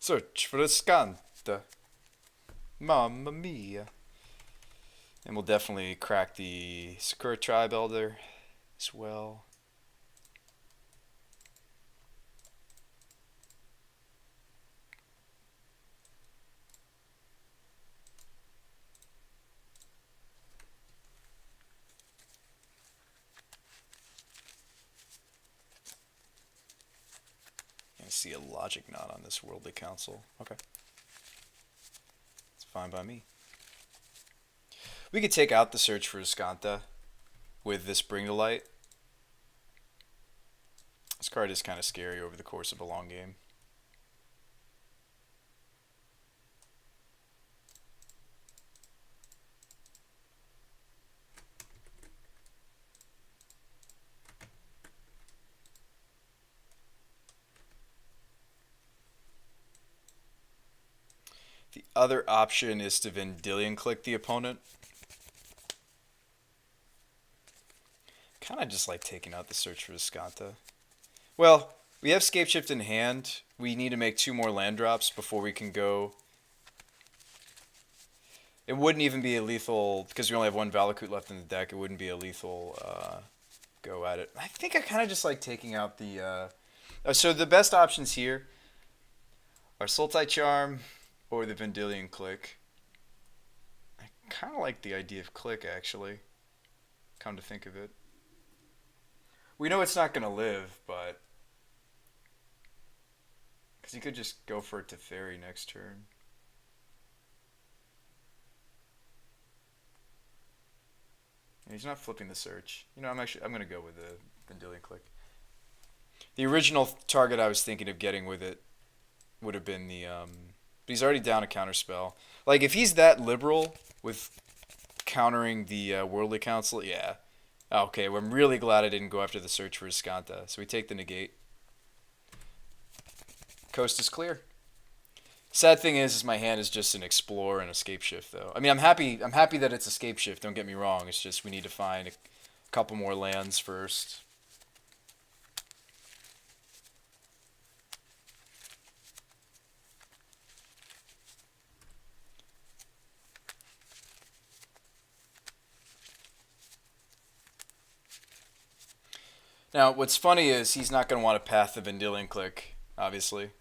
Search for the Scanta. Mamma mia. And we'll definitely crack the Sakura Tribe Elder as well. I see a logic knot on this Worldly Council. Okay. It's fine by me. We could take out the Search for Escanta with this Bring to Light. This card is kind of scary over the course of a long game. The other option is to Vendilion click the opponent. Kind of just like taking out the Search for Escanta. Well, we have Scapeshift in hand. We need to make 2 more land drops before we can go. It wouldn't even be a lethal, because we only have 1 Valakut left in the deck, it wouldn't be a lethal go at it. I think I kind of just like taking out the... so the best options here are Sultai Charm or the Vendilion click. I kind of like the idea of click, actually, come to think of it. We know it's not going to live, but... Because he could just go for it to Fairy next turn. And he's not flipping the Search. You know, I'm going to go with the Vendilion click. The original target I was thinking of getting with it would have been the... but he's already down a counterspell. Like, if he's that liberal with countering the Worldly Council, yeah. Okay, well, I'm really glad I didn't go after the Search for Escanta. So we take the negate. Coast is clear. Sad thing is my hand is just an Explore and Escape Shift, though. I mean, I'm happy that it's Escape Shift, don't get me wrong. It's just we need to find a couple more lands first. Now, what's funny is he's not going to want to path the Vendilion click, obviously.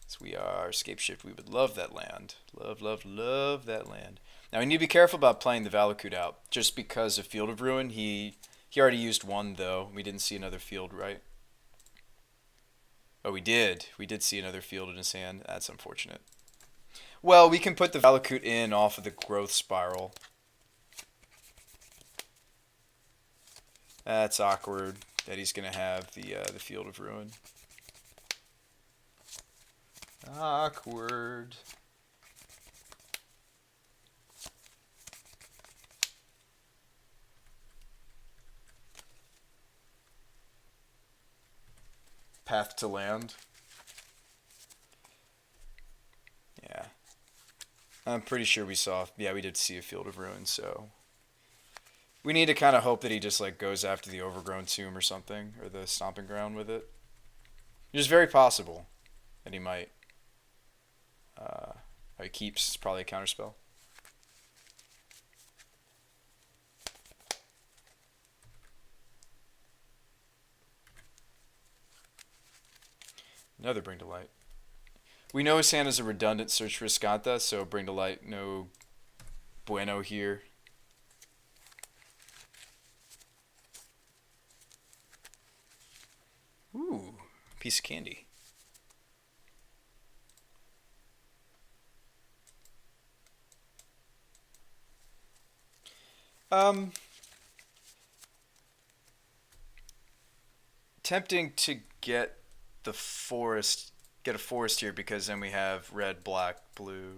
So we are Escape Shift. We would love that land. Love, love, love that land. Now, we need to be careful about playing the Valakut out. Just because of Field of Ruin, he He already used one, though. We didn't see another field, right? Oh, we did. We did see another field in his hand. That's unfortunate. Well, we can put the Valakut in off of the growth spiral. That's awkward that he's going to have the Field of Ruin. Awkward. Path to land. Yeah. I'm pretty sure we saw, yeah, we did see a Field of Ruin, so we need to kind of hope that he just like goes after the Overgrown Tomb or something, or the Stomping Ground with it. It's very possible that he might. He keeps probably a counterspell. Another Bring to Light. We know his hand is a redundant Search for Iskantha, so Bring to Light, no bueno here. Ooh, piece of candy. Tempting to get the forest, get a forest here because then we have red, black, blue.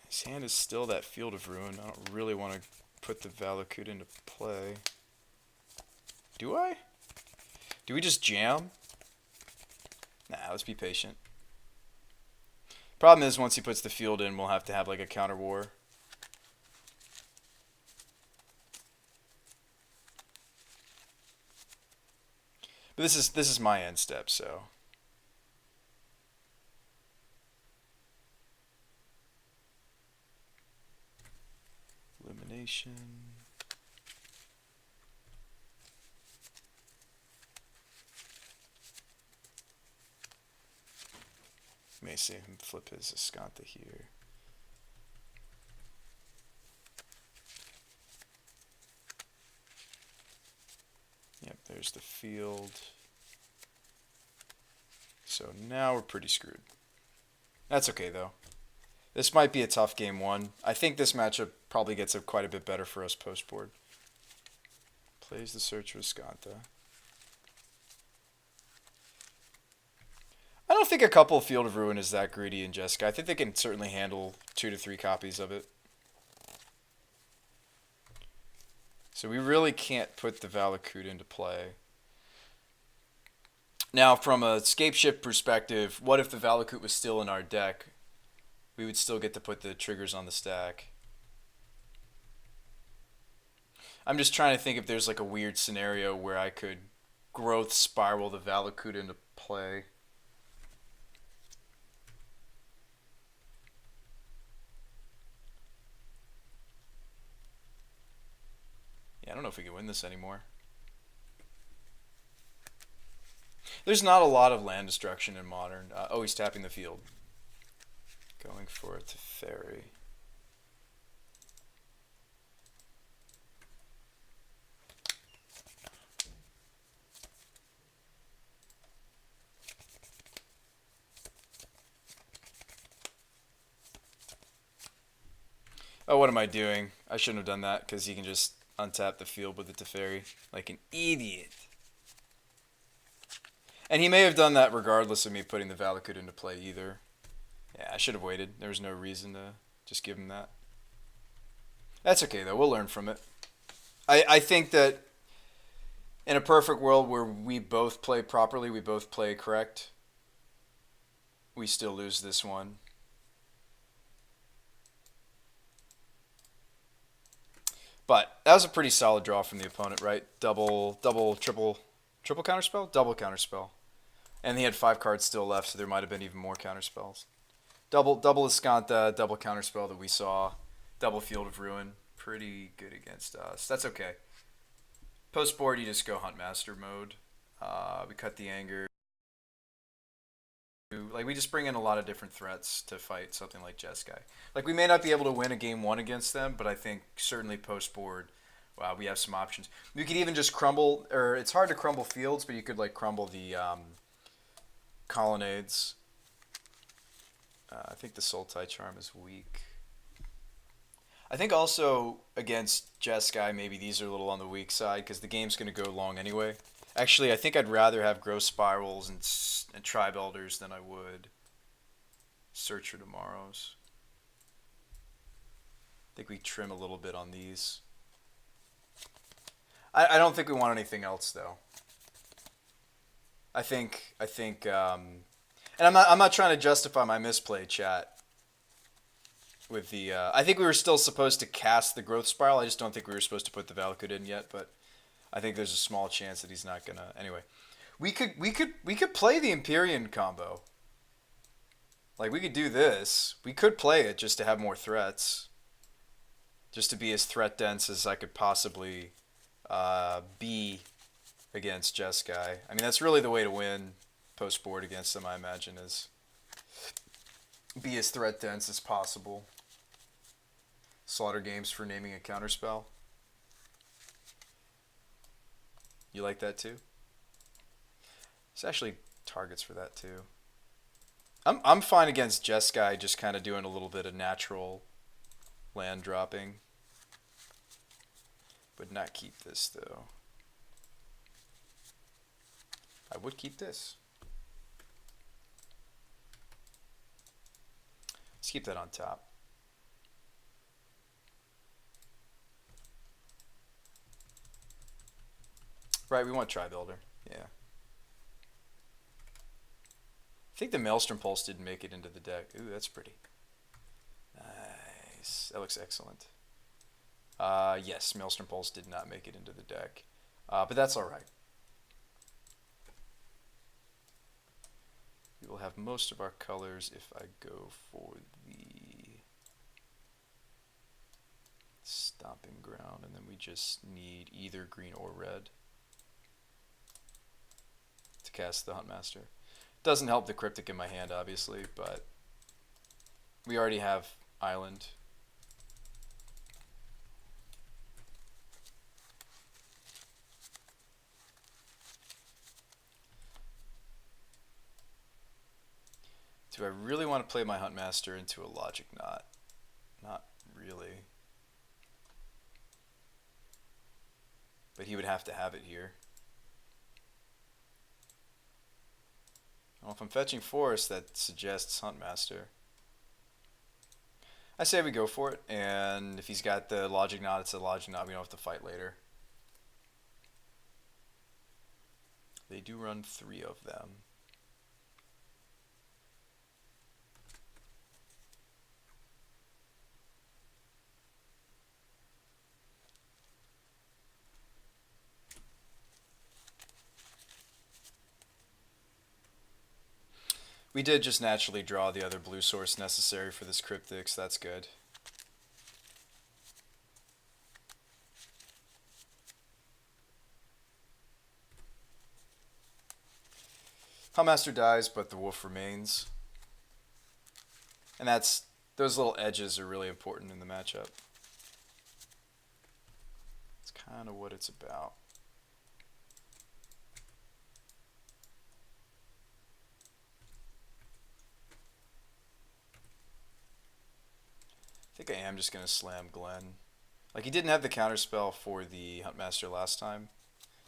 His hand is still that Field of Ruin. I don't really want to put the Valakut into play. Do I? Do we just jam? Nah, let's be patient. Problem is, once he puts the field in, we'll have to have like a counter war. But this is my end step, so. Elimination. May see him flip his Iskantha here. Yep, there's the field. So now we're pretty screwed. That's okay though. This might be a tough game one. I think this matchup probably gets quite a bit better for us post board. Plays the Search for Iskantha. I don't think a couple of Field of Ruin is that greedy in Jessica. I think they can certainly handle 2 to 3 copies of it. So we really can't put the Valakut into play. Now, from a Scapeship perspective, what if the Valakut was still in our deck? We would still get to put the triggers on the stack. I'm just trying to think if there's like a weird scenario where I could growth spiral the Valakut into play. I don't know if we can win this anymore. There's not a lot of land destruction in Modern. Oh, he's tapping the field. Going for it to Fairy. Oh, what am I doing? I shouldn't have done that because he can just untap the field with the Teferi like an idiot. And he may have done that regardless of me putting the Valakut into play either. Yeah, I should have waited. There was no reason to just give him that. That's okay though. We'll learn from it. I think that in a perfect world where we both play properly, we both play correct, we still lose this one. But that was a pretty solid draw from the opponent, right? Double, triple counterspell? Double counterspell. And he had 5 cards still left, so there might have been even more counterspells. Double Iskantha, double counterspell that we saw. Double Field of Ruin. Pretty good against us. That's okay. Post board, you just go Huntmaster mode. We cut the anger. like we just bring in a lot of different threats to fight something like Jeskai. Like we may not be able to win a game one against them, but I think certainly post board, wow, we have some options. You could even just crumble, or it's hard to crumble fields, but you could like crumble the colonnades. I think the Sultai Charm is weak. I think also against Jeskai, maybe these are a little on the weak side because the game's going to go long anyway. Actually, I think I'd rather have Growth Spirals and Tribe Elders than I would Searcher Tomorrows. I think we trim a little bit on these. I don't think we want anything else though. I think, and I'm not trying to justify my misplay, chat. With the, I think we were still supposed to cast the Growth Spiral. I just don't think we were supposed to put the Valakut in yet. But I think there's a small chance that he's not gonna. Anyway, we could play the Empyrean combo. Like we could do this. We could play it just to have more threats. Just to be as threat dense as I could possibly be against Jeskai. I mean, that's really the way to win post board against them. I imagine is be as threat dense as possible. Slaughter games for naming a counterspell. You like that too? There's actually targets for that too. I'm fine against Jeskai just kind of doing a little bit of natural land dropping. Would not keep this though. I would keep this. Let's keep that on top. Right, we want Tribe Elder. Yeah. I think the Maelstrom Pulse didn't make it into the deck. Ooh, that's pretty. Nice. That looks excellent. Yes, Maelstrom Pulse did not make it into the deck. But that's alright. We will have most of our colors if I go for the Stomping Ground, and then we just need either green or red to cast the Huntmaster. Doesn't help the Cryptic in my hand, obviously, but we already have Island. Do I really want to play my Huntmaster into a Logic Knot? Not really. But he would have to have it here. Well, if I'm fetching Forest, that suggests Huntmaster. I say we go for it, and if he's got the Logic Knot, it's a Logic Knot. We don't have to fight later. They do run 3 of them. We did just naturally draw the other blue source necessary for this Cryptic, so that's good. Huntmaster dies, but the wolf remains. And those little edges are really important in the matchup. It's kind of what it's about. I think I am just going to slam Glenn. Like, he didn't have the counterspell for the Huntmaster last time.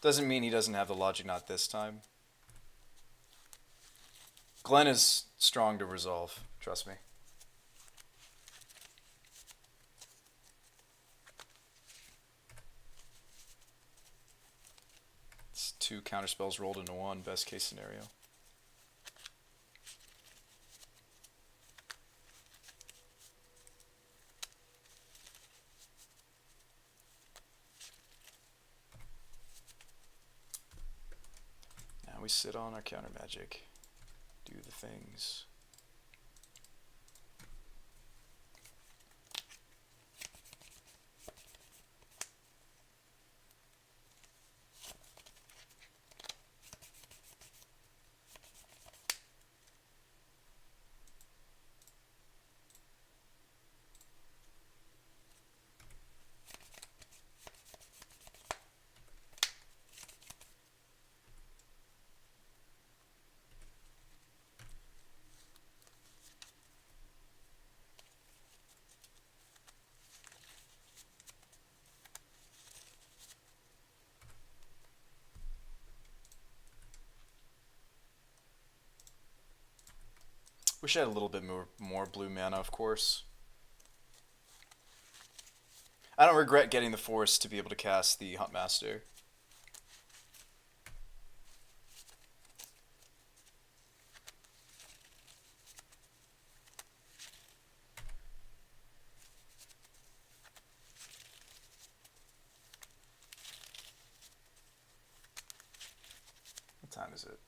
Doesn't mean he doesn't have the Logic Knot this time. Glenn is strong to resolve, trust me. It's 2 counterspells rolled into 1, best case scenario. We sit on our counter magic, do the things. Wish I had a little bit more blue mana, of course. I don't regret getting the force to be able to cast the Huntmaster. What time is it?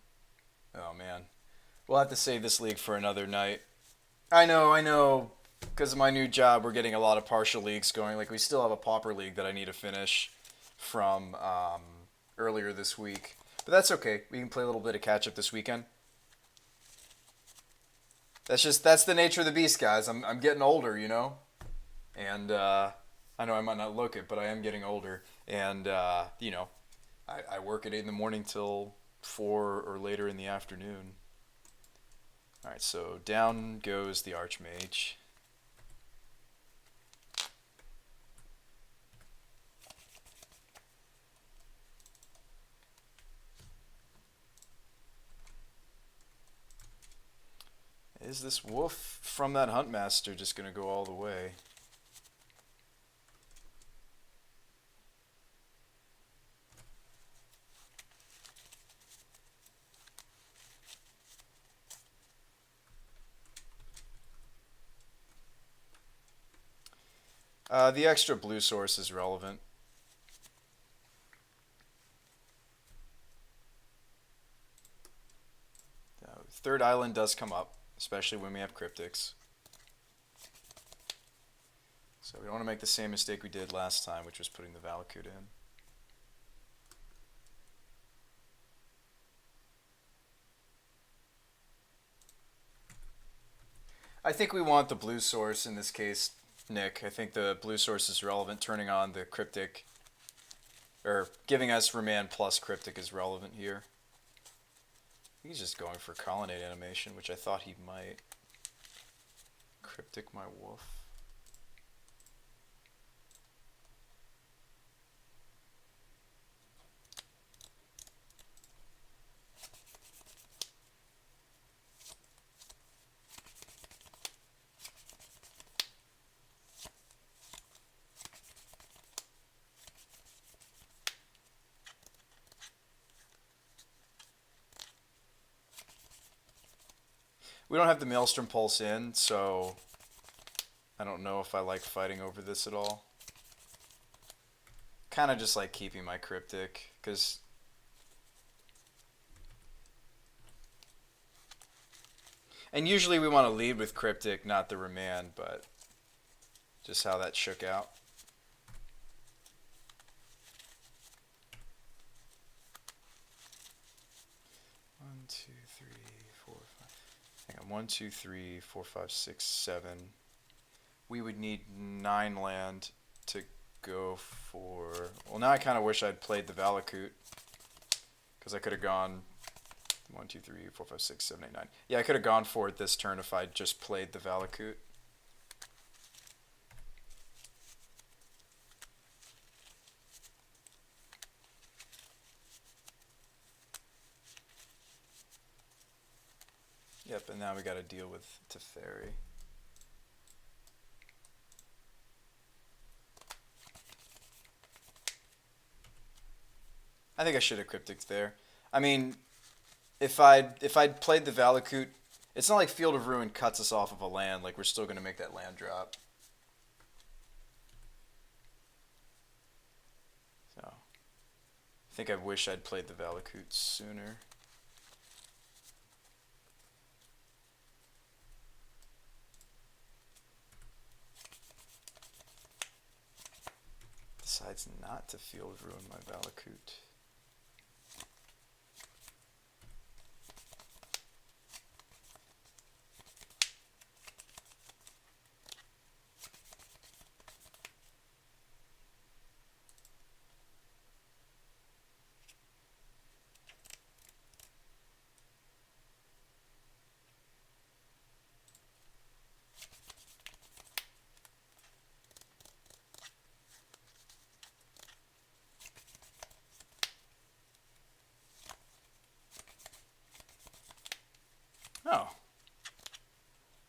Oh man. We'll have to save this league for another night. I know. Because of my new job, we're getting a lot of partial leagues going. Like, we still have a Pauper League that I need to finish from earlier this week. But that's okay. We can play a little bit of catch-up this weekend. That's the nature of the beast, guys. I'm getting older, you know? And I know I might not look it, but I am getting older. And, you know, I work at 8 in the morning till 4 or later in the afternoon. Alright, so down goes the Archmage. Is this wolf from that Huntmaster just going to go all the way? The extra blue source is relevant. Third island does come up, especially when we have cryptics. So we don't want to make the same mistake we did last time, which was putting the Valakut in. I think we want the blue source in this case, Nick. I think the blue source is relevant. Turning on the cryptic, or giving us Remand plus cryptic is relevant here. He's just going for colonnade animation, which I thought he might. Cryptic my wolf. We don't have the Maelstrom Pulse in, so I don't know if I like fighting over this at all. Kind of just like keeping my Cryptic, because and usually we want to lead with Cryptic, not the Remand, but just how that shook out. One, two, three, four, five. Hang on, 1, 2, 3, 4, 5, 6, 7. We would need 9 land to go for. Well, now I kind of wish I'd played the Valakut, because I could have gone 1, 2, 3, 4, 5, 6, 7, 8, 9. Yeah, I could have gone for it this turn if I'd just played the Valakut. Yep, and now we got to deal with Teferi. I think I should have Cryptic there. I mean, if I'd played the Valakut, it's not like Field of Ruin cuts us off of a land. Like, we're still going to make that land drop. So, I think I wish I'd played the Valakut sooner. Decides not to Field of Ruin my Valakut.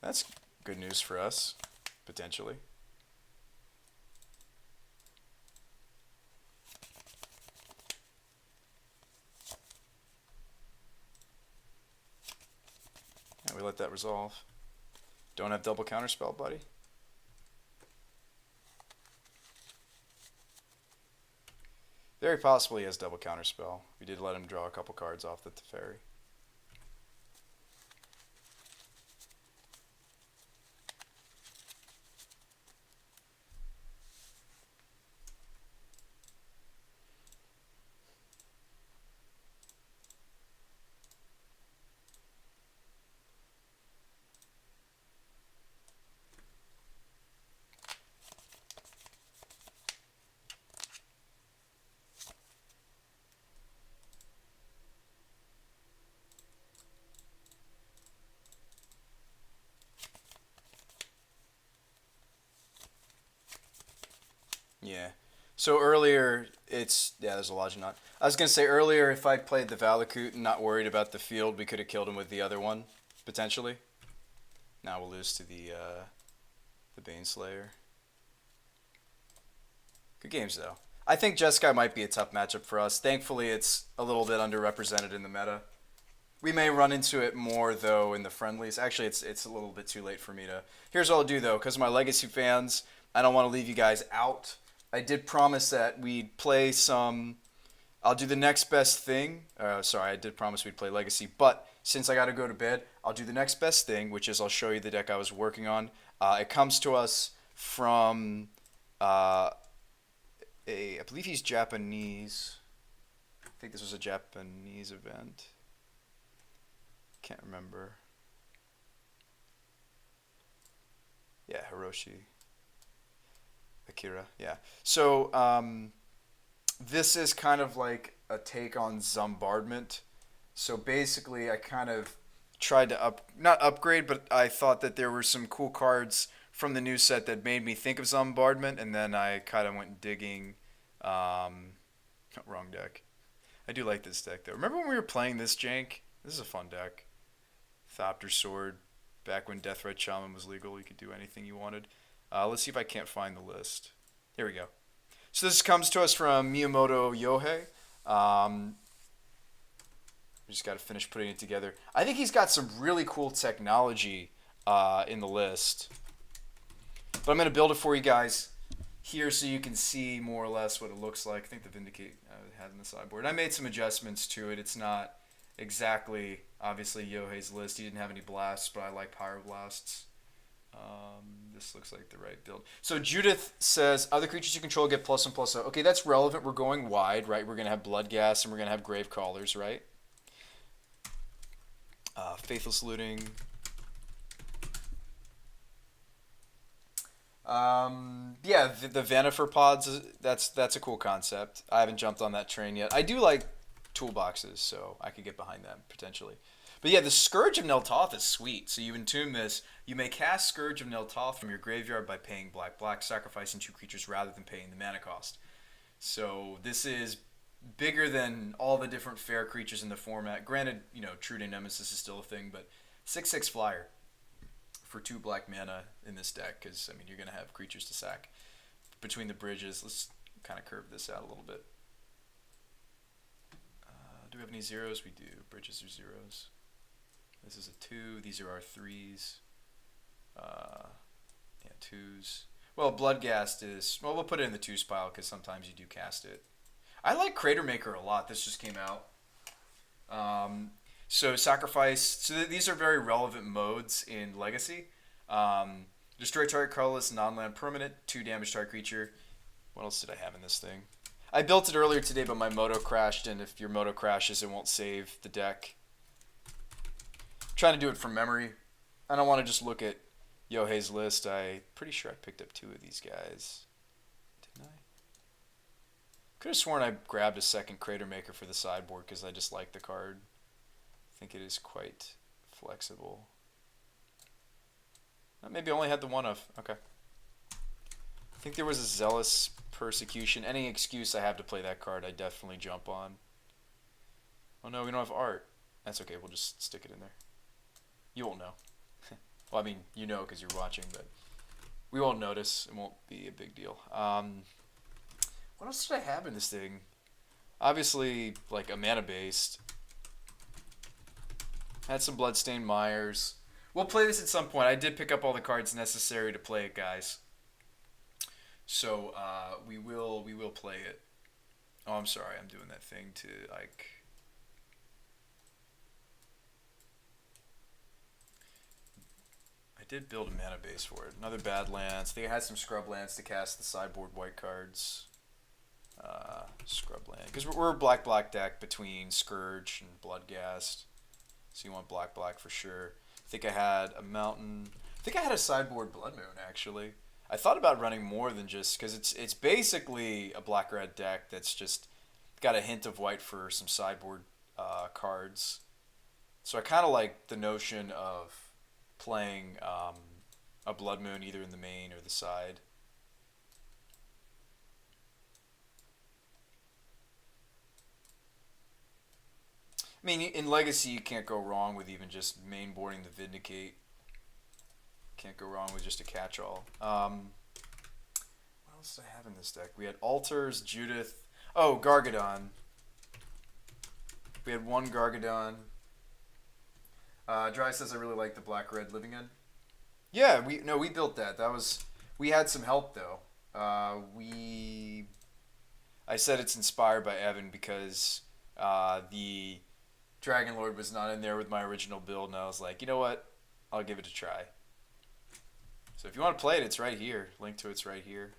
That's good news for us, potentially. And we let that resolve. Don't have double counterspell, buddy. Very possibly he has double counterspell. We did let him draw a couple cards off the Teferi. Yeah. So earlier, there's a Logic Knot. I was going to say earlier, if I played the Valakut and not worried about the field, we could have killed him with the other one, potentially. Now we'll lose to the Baneslayer. Good games, though. I think Jeskai might be a tough matchup for us. Thankfully, it's a little bit underrepresented in the meta. We may run into it more, though, in the friendlies. Actually, it's a little bit too late for me to... Here's what I'll do, though, because of my Legacy fans, I don't want to leave you guys out. I did promise that we'd play some... I'll do the next best thing. Sorry, I did promise we'd play Legacy, but since I got to go to bed, I'll do the next best thing, which is I'll show you the deck I was working on. It comes to us from... I believe he's Japanese. I think this was a Japanese event. Can't remember. Yeah, Hiroshi. Akira, yeah. So, this is kind of like a take on Zombardment. So basically, I kind of tried to not upgrade, but I thought that there were some cool cards from the new set that made me think of Zombardment, and then I kind of went digging. Wrong deck. I do like this deck, though. Remember when we were playing this jank? This is a fun deck. Thopter Sword. Back when Deathrite Shaman was legal, you could do anything you wanted. Let's see if I can't find the list. Here we go. So this comes to us from Miyamoto Yohei. We just got to finish putting it together. I think he's got some really cool technology in the list. But I'm going to build it for you guys here so you can see more or less what it looks like. I think the Vindicate has in the sideboard. I made some adjustments to it. It's not exactly, obviously, Yohei's list. He didn't have any blasts, but I like Pyroblasts. This looks like the right build. So Judith says, other creatures you control get +1/+0. Okay, that's relevant. We're going wide, right? We're going to have Bloodghast and we're going to have Gravecallers, right? Faithless Looting. Yeah, the Vanifer pods, that's a cool concept. I haven't jumped on that train yet. I do like toolboxes, so I could get behind that potentially. But yeah, the Scourge of Neltoth is sweet. So you entomb this. You may cast Scourge of Neltoth from your graveyard by paying black, sacrificing 2 creatures rather than paying the mana cost. So this is bigger than all the different fair creatures in the format. Granted, True Day Nemesis is still a thing, but 6/6 flyer for 2 black mana in this deck, because you're going to have creatures to sack. Between the bridges, let's kind of curve this out a little bit. Do we have any zeros? We do. Bridges are zeros. This is a 2. These are our 3s. Yeah, 2s. Well, Bloodghast is... Well, we'll put it in the 2s pile because sometimes you do cast it. I like Cratermaker a lot. This just came out. So sacrifice... So these are very relevant modes in Legacy. Destroy target colorless non-land permanent. 2 damage target creature. What else did I have in this thing? I built it earlier today, but my Moto crashed, and if your Moto crashes, it won't save the deck. I'm trying to do it from memory. I don't want to just look at Yohei's list. I'm pretty sure I picked up 2 of these guys. Didn't I? Could have sworn I grabbed a second Cratermaker for the sideboard because I just like the card. I think it is quite flexible. Maybe I only had the one of. Okay. I think there was a Zealous Persecution. Any excuse I have to play that card, I definitely jump on. Oh no, we don't have art. That's okay, we'll just stick it in there. You won't know. Well, I mean, you know because you're watching, but we won't notice. It won't be a big deal. What else did I have in this thing? Obviously, like a mana based. Had some Bloodstained Myers. We'll play this at some point. I did pick up all the cards necessary to play it, guys. So we will play it. Oh, I'm sorry. I'm doing that thing to like. I did build a mana base for it. Another Badlands. I think I had some Scrublands to cast the sideboard white cards. Scrubland. Because we're a black deck between Scourge and Bloodghast. So you want black for sure. I think I had a Mountain. I think I had a sideboard Blood Moon, actually. I thought about running more than just... Because it's basically a black-red deck that's just got a hint of white for some sideboard cards. So I kind of like the notion of playing a Blood Moon either in the main or the side. I mean, in Legacy, you can't go wrong with even just mainboarding the Vindicate. Can't go wrong with just a catch-all. What else did I have in this deck? We had Altars, Judith. Oh, Gargadon. We had one Gargadon. Dry says I really like the black-red Living End. Yeah, we built that. We had some help though. I said it's inspired by Evan because the Dragon Lord was not in there with my original build, and I was like, you know what? I'll give it a try. So if you want to play it, it's right here. Link to it's right here.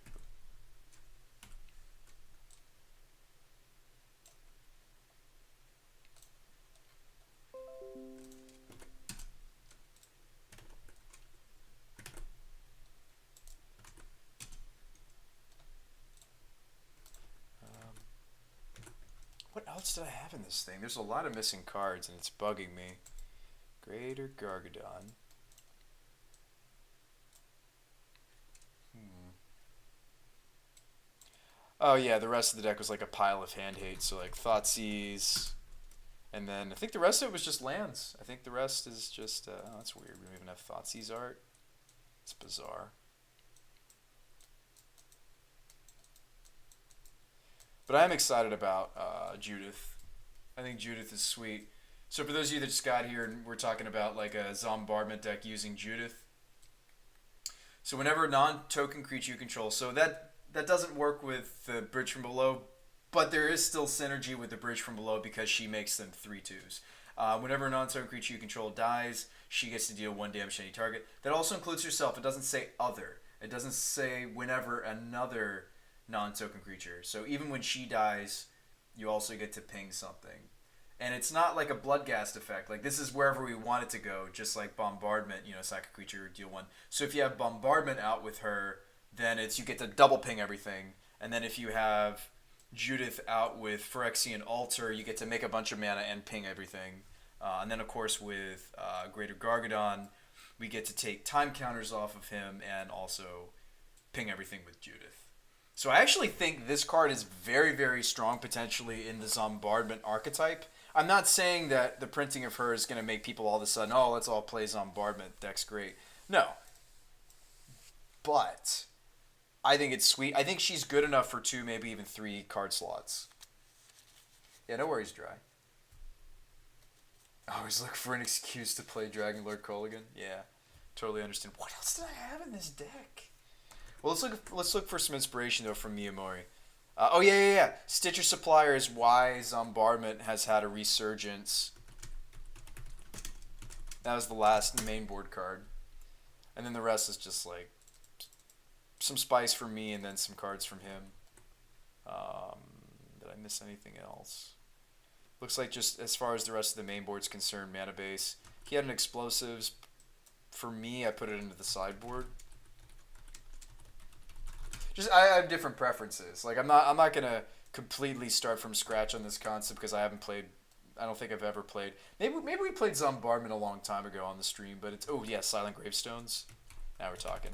What else did I have in this thing? There's a lot of missing cards, and it's bugging me. Greater Gargadon. Oh yeah, the rest of the deck was like a pile of hand hate, so like Thoughtseize, and then I think the rest of it was just lands. I think the rest is just, oh, that's weird. We don't even have Thoughtseize art. It's bizarre. But I am excited about Judith. I think Judith is sweet. So for those of you that just got here, and we're talking about like a Zombardment deck using Judith. So whenever a non-token creature you control, so that doesn't work with the Bridge from Below, but there is still synergy with the Bridge from Below because she makes them 3/2s. Whenever a non-token creature you control dies, she gets to deal 1 damage to any target. That also includes herself. It doesn't say other. It doesn't say whenever another non-token creature. So even when she dies, you also get to ping something. And it's not like a Bloodghast effect. Like, this is wherever we want it to go, just like Bombardment, sack a creature, deal 1. So if you have Bombardment out with her, then you get to double ping everything. And then if you have Judith out with Phyrexian Altar, you get to make a bunch of mana and ping everything. And then, of course, with Greater Gargadon, we get to take time counters off of him and also ping everything with Judith. So I actually think this card is very, very strong potentially in the Zombardment archetype. I'm not saying that the printing of her is going to make people all of a sudden, oh, let's all play Zombardment, deck's great. No. But I think it's sweet. I think she's good enough for 2, maybe even 3 card slots. Yeah, no worries, Dry. I always look for an excuse to play Dragon Lord Kolaghan. Yeah, totally understand. What else did I have in this deck? Well, let's look for some inspiration though from Miyamori. Oh yeah. Stitcher Supplier is why Zombardment has had a resurgence. That was the last main board card, and then the rest is just like some spice for me, and then some cards from him. Did I miss anything else? Looks like just as far as the rest of the main board's concerned, mana base. He had an explosives. For me, I put it into the sideboard. I have different preferences. Like I'm not gonna completely start from scratch on this concept because I haven't played. I don't think I've ever played. Maybe we played Zombardment a long time ago on the stream, but it's Silent Gravestones. Now we're talking.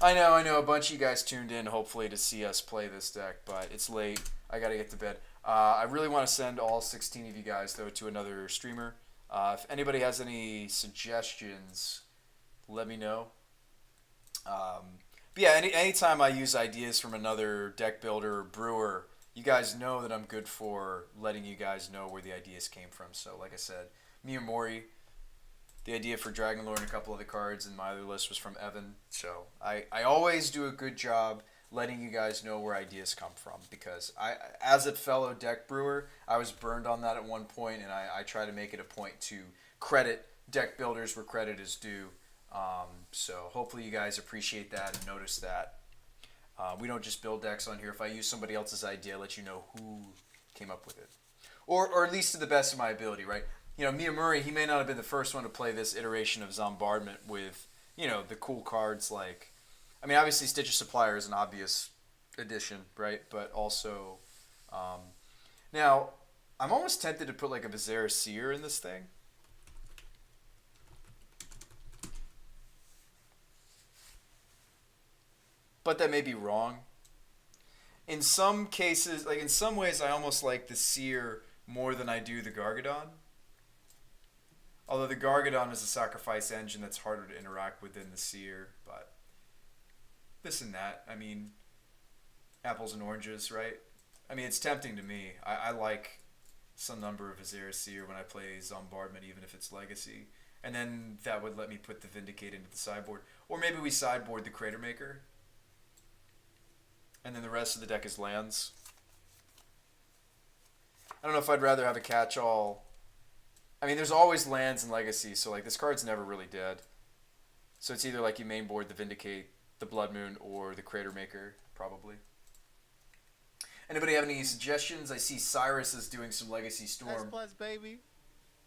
I know. A bunch of you guys tuned in hopefully to see us play this deck, but it's late. I gotta get to bed. I really want to send all 16 of you guys though to another streamer. If anybody has any suggestions, let me know. But yeah, anytime I use ideas from another deck builder or brewer, you guys know that I'm good for letting you guys know where the ideas came from. So, like I said, Miyamori, the idea for Dragon Lord and a couple of the cards in my other list was from Evan. So, I always do a good job letting you guys know where ideas come from because as a fellow deck brewer, I was burned on that at one point, and I try to make it a point to credit deck builders where credit is due. So hopefully you guys appreciate that and notice that. We don't just build decks on here. If I use somebody else's idea, I'll let you know who came up with it. Or at least to the best of my ability, right? You know, Miyamori, he may not have been the first one to play this iteration of Zombardment with, you know, the cool cards like... I mean, obviously Stitch of Supplier is an obvious addition, right? But also... now, I'm almost tempted to put like a Viserys Seer in this thing. But that may be wrong. In some cases, like in some ways, I almost like the Seer more than I do the Gargadon. Although the Gargadon is a sacrifice engine that's harder to interact with than the Seer. But this and that, I mean, apples and oranges, right? I mean, it's tempting to me. I like some number of Viserys Seer when I play Zombardment, even if it's Legacy. And then that would let me put the Vindicate into the sideboard. Or maybe we sideboard the Crater Maker. And then the rest of the deck is lands. I don't know if I'd rather have a catch-all. I mean, there's always lands in Legacy, so like this card's never really dead. So it's either like you mainboard the Vindicate, the Blood Moon, or the Crater Maker, probably. Anybody have any suggestions? I see Cyrus is doing some Legacy Storm. Plus, baby.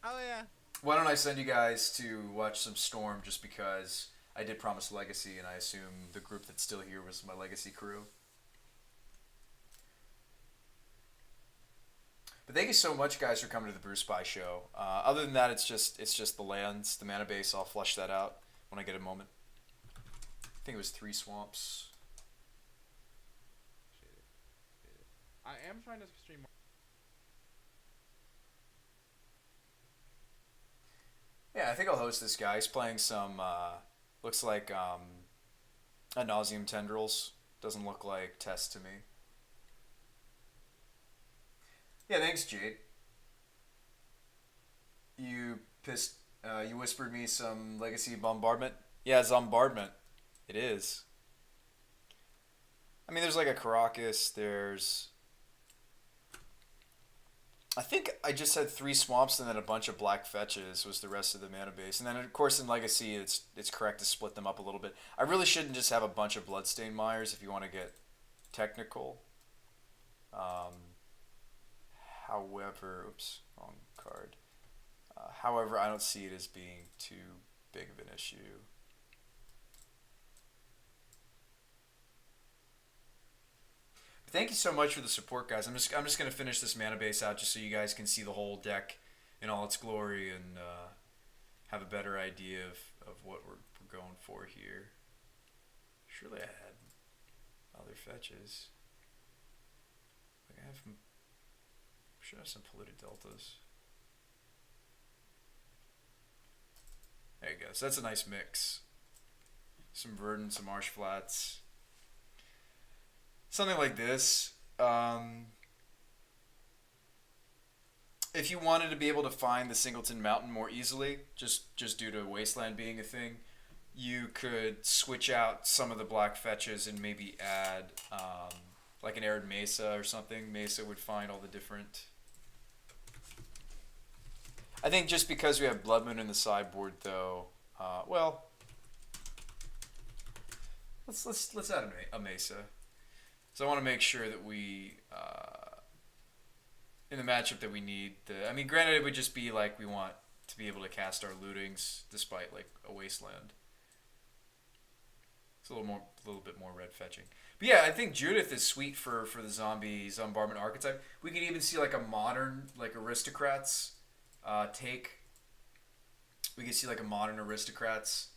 Oh, yeah. Why don't I send you guys to watch some Storm just because I did promise Legacy, and I assume the group that's still here was my Legacy crew. But thank you so much, guys, for coming to the BrewSpy show. Other than that, it's just the lands, the mana base. I'll flush that out when I get a moment. I think it was 3 swamps. I am trying to stream more. Yeah, I think I'll host this guy. He's playing some, looks like Ad Nauseam Tendrils. Doesn't look like Test to me. Yeah, thanks, Jade. You whispered me some Legacy Bombardment. Yeah, Zombardment. It is. I mean, there's like a Caracas. There's... I think I just had 3 swamps and then a bunch of black fetches was the rest of the mana base. And then, of course, in Legacy, it's correct to split them up a little bit. I really shouldn't just have a bunch of Bloodstained Mires if you want to get technical. However, oops, wrong card. However, I don't see it as being too big of an issue. But thank you so much for the support, guys. I'm just gonna finish this mana base out just so you guys can see the whole deck in all its glory and have a better idea of what we're going for here. Surely I had other fetches. Like I have. Should have some polluted deltas. There you go. So that's a nice mix. Some verdant, some marsh flats. Something like this. If you wanted to be able to find the Singleton Mountain more easily, just due to Wasteland being a thing, you could switch out some of the black fetches and maybe add like an Arid Mesa or something. Mesa would find all the different... I think just because we have Blood Moon in the sideboard, though, well, let's add a Mesa. So I want to make sure that we, in the matchup that we need, I mean, granted, it would just be like we want to be able to cast our lootings despite like a Wasteland. It's a little bit more red fetching. But yeah, I think Judith is sweet for the Zombardment archetype. We could even see like a modern like Aristocrats. We could see like a modern Aristocrats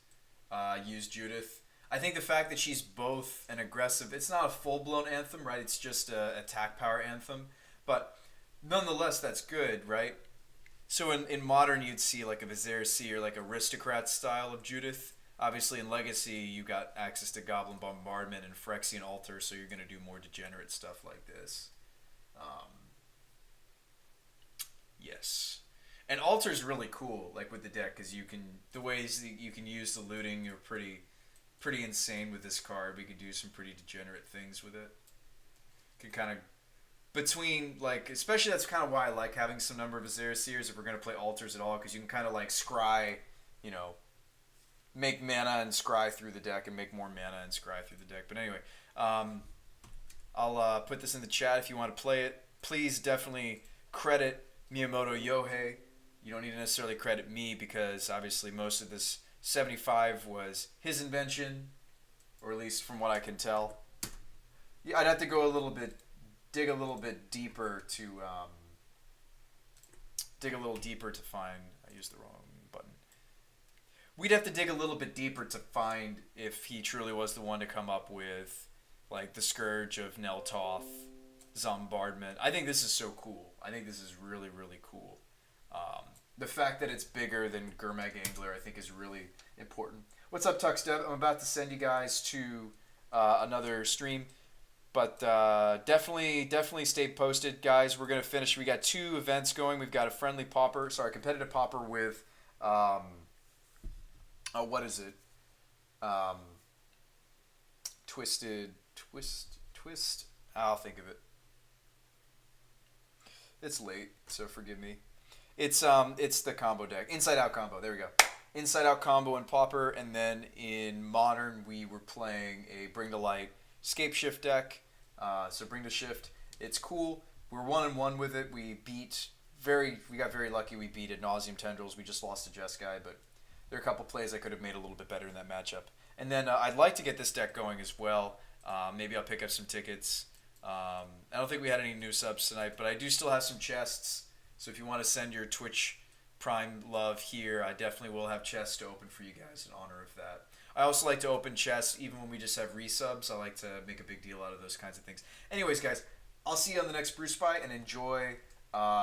use Judith. I think the fact that she's both an aggressive, it's not a full-blown anthem, right? It's just a attack power anthem, but nonetheless, that's good, right? So in modern, you'd see like a Vizier C or like aristocrat style of Judith. Obviously, in Legacy, you got access to Goblin Bombardment and Phyrexian Altar, so you're gonna do more degenerate stuff like this. Um, yes, and Altar's really cool, like with the deck, because you can the ways that you can use the looting are pretty insane with this card. We could do some pretty degenerate things with it. Can kind of between like especially that's kind of why I like having some number of Azera Seers if we're gonna play altars at all because you can kind of like scry, you know, make mana and scry through the deck and make more mana and scry through the deck. But anyway, I'll put this in the chat if you want to play it. Please definitely credit Miyamoto Yohei. You don't need to necessarily credit me because obviously most of this 75 was his invention, or at least from what I can tell. Yeah, I'd have to go dig a little bit deeper to find. I used the wrong button. We'd have to dig a little bit deeper to find if he truly was the one to come up with like the Scourge of Neltoth, Zombardment. I think this is so cool. I think this is really, really cool. The fact that it's bigger than Gurmag Angler, I think, is really important. What's up, Tuxdev? I'm about to send you guys to another stream. But definitely stay posted, guys. We're going to finish. We got 2 events going. We've got a friendly popper, competitive popper with, what is it? Twist. I'll think of it. It's late, so forgive me. It's the combo deck. Inside Out combo. There we go. Inside Out combo and popper, and then in Modern we were playing a Bring to Light Scape Shift deck. So Bring to Shift. It's cool. We're 1-1 with it. We got very lucky. We beat Ad Nauseam Tendrils. We just lost to Jeskai, but there are a couple plays I could have made a little bit better in that matchup. And then I'd like to get this deck going as well. Maybe I'll pick up some tickets. I don't think we had any new subs tonight, but I do still have some chests. So if you want to send your Twitch Prime love here, I definitely will have chests to open for you guys in honor of that. I also like to open chests even when we just have resubs. I like to make a big deal out of those kinds of things. Anyways, guys, I'll see you on the next BrewSpy and enjoy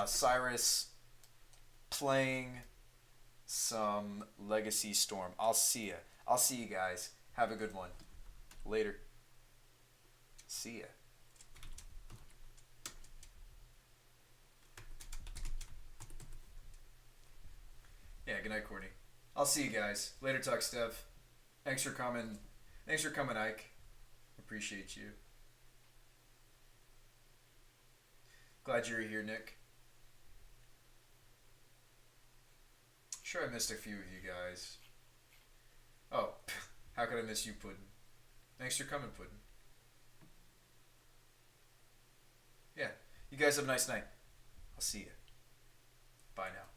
Cyrus playing some Legacy Storm. I'll see ya. I'll see you guys. Have a good one. Later. See ya. Yeah, good night, Courtney. I'll see you guys. Later, Tuxdev. Thanks for coming. Thanks for coming, Ike. Appreciate you. Glad you're here, Nick. Sure, I missed a few of you guys. Oh, how could I miss you, Puddin'? Thanks for coming, Puddin'. Yeah, you guys have a nice night. I'll see you. Bye now.